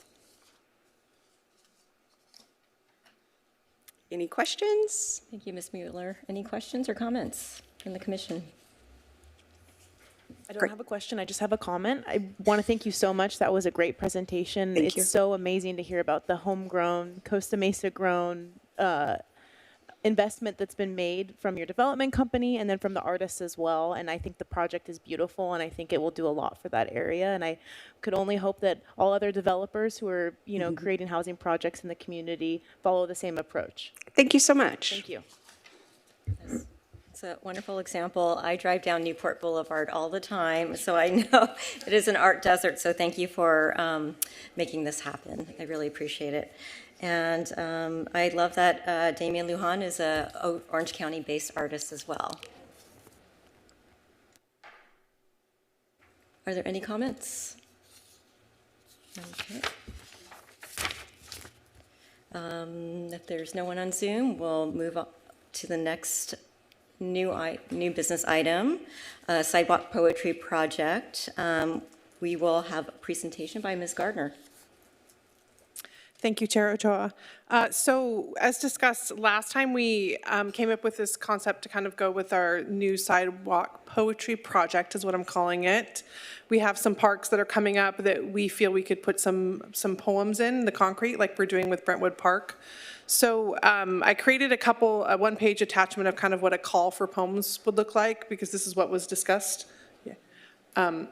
Any questions? Thank you, Ms. Mueller. Any questions or comments from the commission? I don't have a question, I just have a comment. I want to thank you so much. That was a great presentation. Thank you. It's so amazing to hear about the homegrown, Costa Mesa grown investment that's been made from your development company and then from the artists as well. And I think the project is beautiful and I think it will do a lot for that area. And I could only hope that all other developers who are, creating housing projects in the community follow the same approach. Thank you so much. Thank you. That's a wonderful example. I drive down Newport Boulevard all the time, so I know it is an art desert, so thank you for making this happen. I really appreciate it. And I love that Damien Lujan is a Orange County-based artist as well. Are there any comments? Okay. If there's no one on Zoom, we'll move on to the next new business item, Sidewalk Poetry Project. We will have a presentation by Ms. Gardner. Thank you, Chair Ochoa. So as discussed last time, we came up with this concept to kind of go with our new sidewalk poetry project is what I'm calling it. We have some parks that are coming up that we feel we could put some poems in the concrete like we're doing with Brentwood Park. So I created a one-page attachment of kind of what a call for poems would look like because this is what was discussed. Yeah.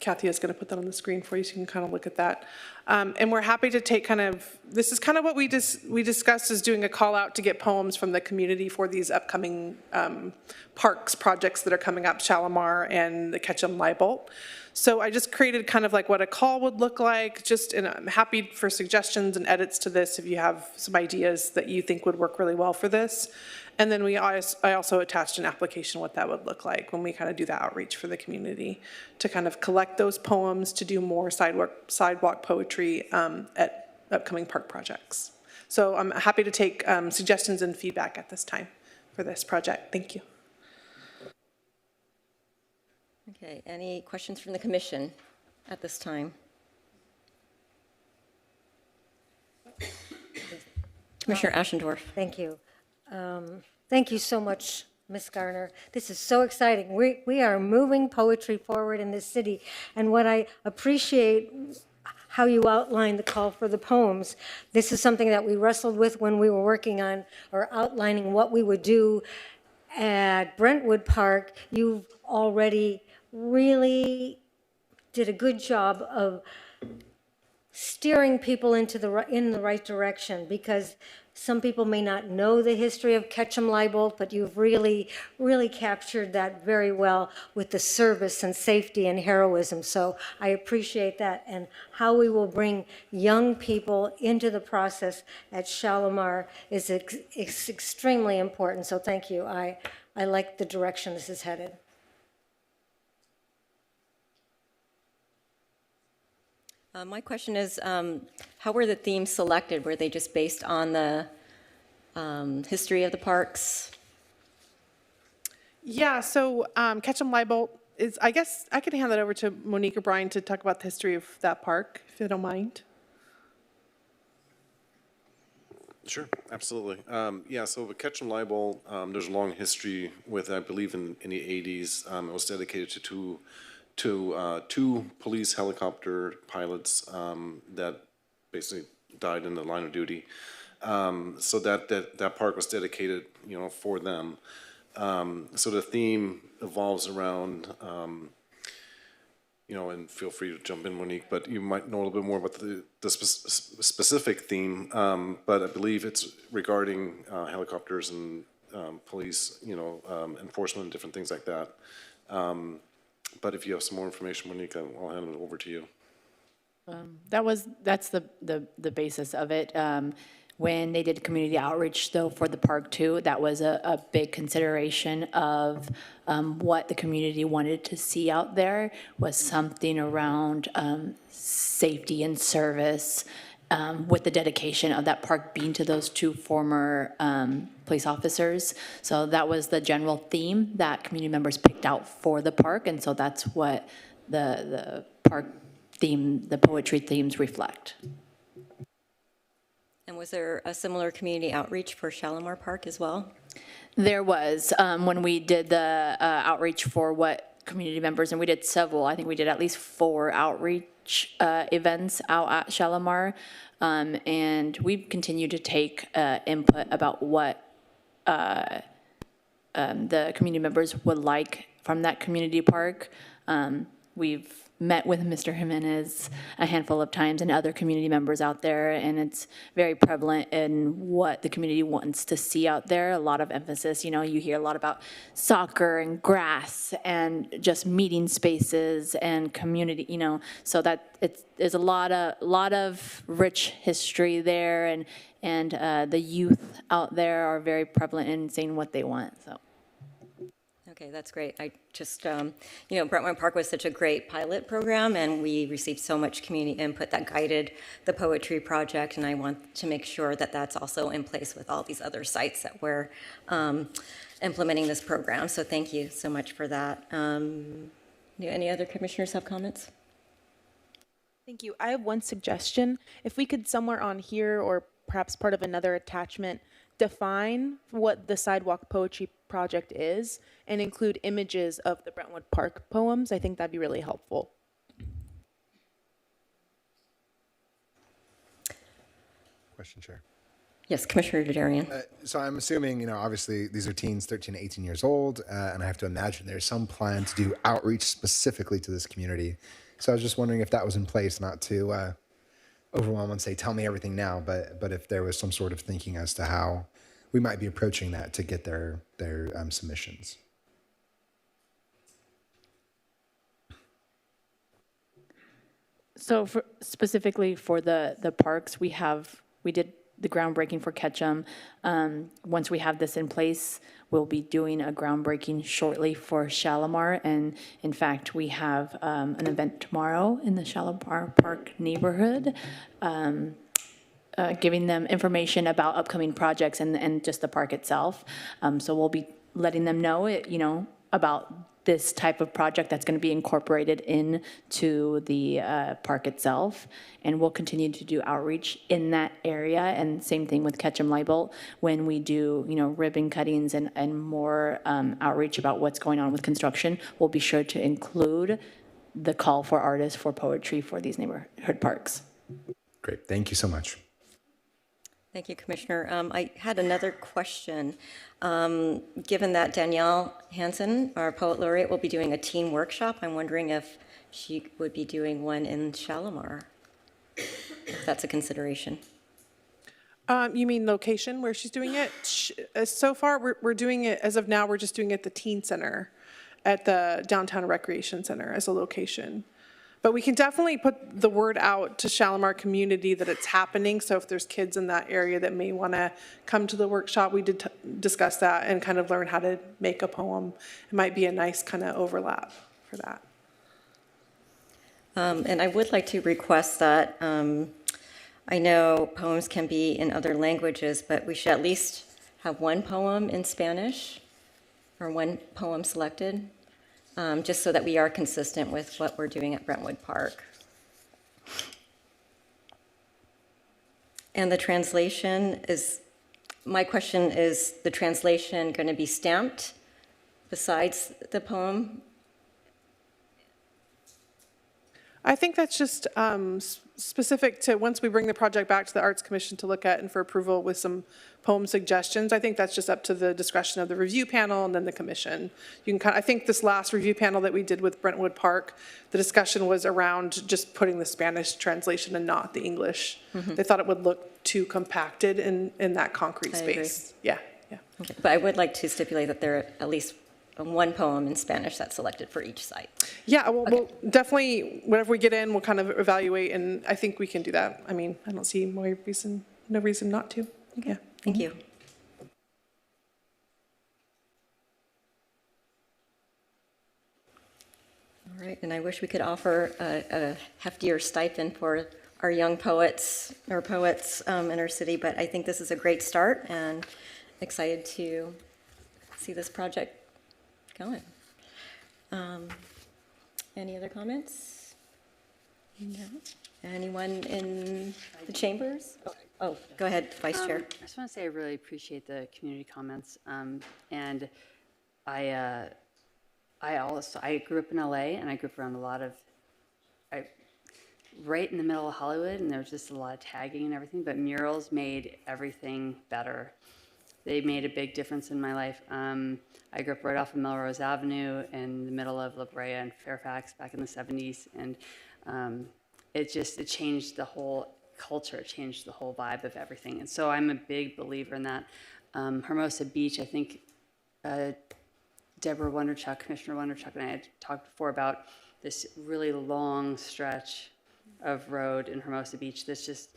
Kathy is going to put that on the screen for you so you can kind of look at that. And we're happy to take this is kind of what we discussed is doing a call out to get poems from the community for these upcoming parks projects that are coming up, Shalimar and the Ketchum-Leibolt. So I just created kind of like what a call would look like, and I'm happy for suggestions and edits to this if you have some ideas that you think would work really well for this. And then I also attached an application what that would look like when we kind of do the outreach for the community to kind of collect those poems to do more sidewalk poetry at upcoming park projects. So I'm happy to take suggestions and feedback at this time for this project. Thank you. Okay, any questions from the commission at this time? Commissioner Ashendorf. Thank you. Thank you so much, Ms. Garner. This is so exciting. We are moving poetry forward in this city. And what I appreciate how you outlined the call for the poems. This is something that we wrestled with when we were working on or outlining what we would do at Brentwood Park. You've already really did a good job of steering people in the right direction because some people may not know the history of Ketchum-Leibolt, but you've really, really captured that very well with the service and safety and heroism. So I appreciate that and how we will bring young people into the process at Shalimar is extremely important. So thank you. I like the direction this is headed. My question is, how were the themes selected? Were they just based on the history of the parks? Yeah, so Ketchum-Leibolt is, I guess I could hand that over to Monique or Brian to talk about the history of that park, if you don't mind. Sure, absolutely. Yeah, so with Ketchum-Leibolt, there's a long history with, I believe, in the 80s. It was dedicated to two police helicopter pilots that basically died in the line of duty. So that park was dedicated, for them. So the theme evolves around, and feel free to jump in, Monique, but you might know a little bit more about the specific theme. But I believe it's regarding helicopters and police, enforcement and different things like that. But if you have some more information, Monique, I'll hand it over to you. That's the basis of it. When they did community outreach, though, for the park too, that was a big consideration of what the community wanted to see out there was something around safety and service, with the dedication of that park being to those two former police officers. So that was the general theme that community members picked out for the park, and so that's what the park theme, the poetry themes reflect. And was there a similar community outreach for Shalimar Park as well? There was, when we did the outreach for what community members, and we did several, I think we did at least 4 outreach events out at Shalimar, and we've continued to take input about what the community members would like from that community park. We've met with Mr. Jimenez a handful of times and other community members out there, and it's very prevalent in what the community wants to see out there. A lot of emphasis, you hear a lot about soccer and grass and just meeting spaces and community, so that there's a lot of rich history there, and the youth out there are very prevalent in saying what they want, so. Okay, that's great. I just, Brentwood Park was such a great pilot program, and we received so much community input that guided the poetry project, and I want to make sure that that's also in place with all these other sites that we're implementing this program. So thank you so much for that. Do any other commissioners have comments? Thank you. I have one suggestion. If we could somewhere on here or perhaps part of another attachment define what the Sidewalk Poetry Project is and include images of the Brentwood Park poems, I think that'd be really helpful. Question, Chair. Yes, Commissioner Dudarian. So I'm assuming, obviously these are teens 13 to 18 years old, and I have to imagine there's some plan to do outreach specifically to this community. So I was just wondering if that was in place, not to overwhelm and say, tell me everything now, but if there was some sort of thinking as to how we might be approaching that to get their submissions. So specifically for the parks, we did the groundbreaking for Ketchum. Once we have this in place, we'll be doing a groundbreaking shortly for Shalimar. And in fact, we have an event tomorrow in the Shalimar Park neighborhood, giving them information about upcoming projects and just the park itself. So we'll be letting them know, about this type of project that's going to be incorporated into the park itself. And we'll continue to do outreach in that area. And same thing with Ketchum Leibolt when we do, ribbon cuttings and more outreach about what's going on with construction. We'll be sure to include the call for artists for poetry for these neighborhood parks. Great. Thank you so much. Thank you, Commissioner. I had another question. Given that Danielle Hansen, our poet laureate, will be doing a teen workshop, I'm wondering if she would be doing one in Shalimar, if that's a consideration. You mean location where she's doing it? So far, we're doing it, as of now, we're just doing it at the Teen Center at the Downtown Recreation Center as a location. But we can definitely put the word out to Shalimar community that it's happening. So if there's kids in that area that may want to come to the workshop, we did discuss that and kind of learn how to make a poem. It might be a nice kind of overlap for that. And I would like to request that, I know poems can be in other languages, but we should at least have one poem in Spanish or one poem selected. Just so that we are consistent with what we're doing at Brentwood Park. And the translation my question is, the translation going to be stamped besides the poem? I think that's just specific to once we bring the project back to the Arts Commission to look at and for approval with some poem suggestions. I think that's just up to the discretion of the review panel and then the commission. You can I think this last review panel that we did with Brentwood Park, the discussion was around just putting the Spanish translation and not the English. Mm-hmm. They thought it would look too compacted in that concrete space. Yeah. Okay. But I would like to stipulate that there are at least one poem in Spanish that's selected for each site. Yeah, well, we'll definitely, whatever we get in, we'll kind of evaluate, and I think we can do that. I mean, I don't see no reason not to. Okay. Yeah. Thank you. All right, and I wish we could offer a heftier stipend for our young poets in our city, but I think this is a great start and excited to see this project going. Any other comments? No. Anyone in the chambers? Oh, go ahead, Vice Chair. I just want to say I really appreciate the community comments, and I grew up in LA, and I grew up around right in the middle of Hollywood, and there was just a lot of tagging and everything, but murals made everything better. they made a big difference in my life. I grew up right off of Melrose Avenue in the middle of La Brea and Fairfax back in the 70s, and it changed the whole culture, it changed the whole vibe of everything. And so I'm a big believer in that. Hermosa Beach, I think Deborah Wonderchuk, Commissioner Wonderchuk, and I had talked before about this really long stretch of road in Hermosa Beach that's just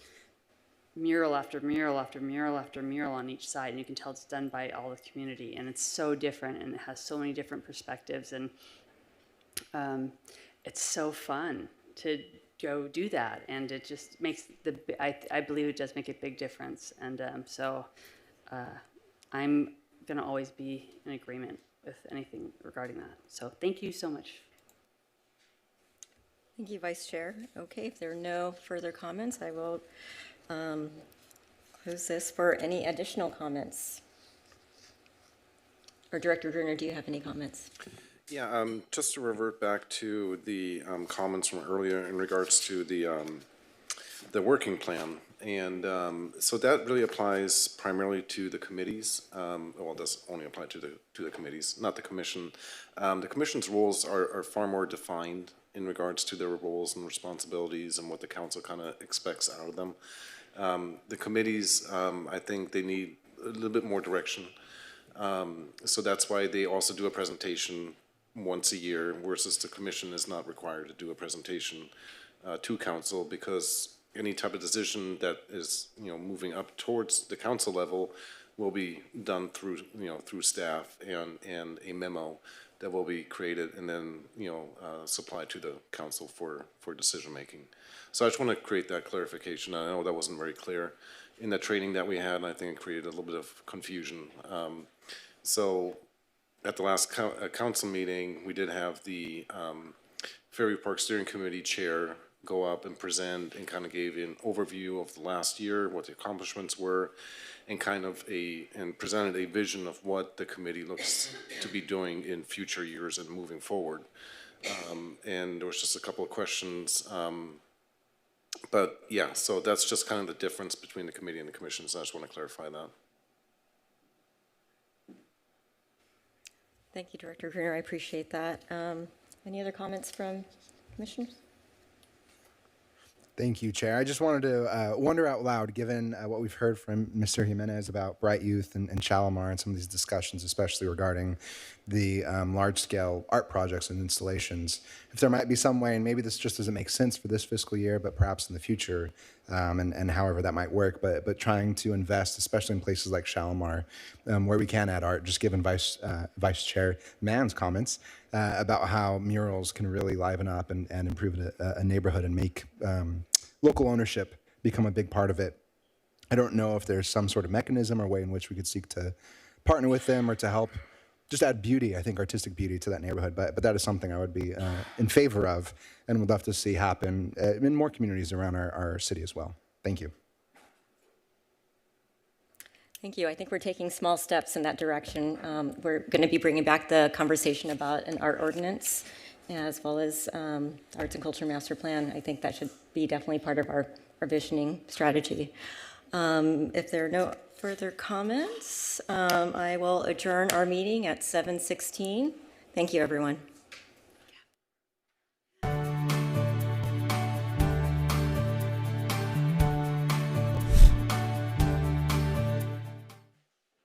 mural after mural after mural after mural on each side, and you can tell it's done by all the community, and it's so different, and it has so many different perspectives, and it's so fun to go do that, and it just makes I believe it does make a big difference, and so I'm going to always be in agreement with anything regarding that. So thank you so much. Thank you, Vice Chair. Okay, if there are no further comments, I will close this for any additional comments. Or Director Gruner, do you have any comments? Yeah, just to revert back to the comments from earlier in regards to the working plan. And so that really applies primarily to the committees. Well, it does only apply to the committees, not the commission. The commission's roles are far more defined in regards to their roles and responsibilities and what the council kind of expects out of them. The committees, I think they need a little bit more direction. So that's why they also do a presentation once a year, versus the commission is not required to do a presentation to council, because any type of decision that is, moving up towards the council level will be done through, through staff and a memo that will be created and then, supplied to the council for decision-making. So I just want to create that clarification. I know that wasn't very clear in the training that we had, and I think it created a little bit of confusion. So at the last council meeting, we did have the Fairview Park Steering Committee Chair go up and present and kind of gave an overview of the last year, what the accomplishments were, and and presented a vision of what the committee looks to be doing in future years and moving forward. And there was just a couple of questions. But yeah, so that's just kind of the difference between the committee and the commission, so I just want to clarify that. Thank you, Director Gruner. I appreciate that. Any other comments from commissioners? Thank you, Chair. I just wanted to wonder out loud, given what we've heard from Mr. Jimenez about Bright Youth and Shalimar and some of these discussions, especially regarding the large-scale art projects and installations, if there might be some way, and maybe this just doesn't make sense for this fiscal year, but perhaps in the future, and however that might work, but trying to invest, especially in places like Shalimar, where we can add art, just given Vice Chair Mann's comments about how murals can really liven up and improve a neighborhood and make local ownership become a big part of it. I don't know if there's some sort of mechanism or way in which we could seek to partner with them or to help just add beauty, I think artistic beauty to that neighborhood, but that is something I would be in favor of and would love to see happen in more communities around our city as well. Thank you. Thank you. I think we're taking small steps in that direction. We're going to be bringing back the conversation about an art ordinance, as well as Arts and Culture Master Plan. I think that should be definitely part of our visioning strategy. If there are no further comments, I will adjourn our meeting at 7:16. Thank you, everyone.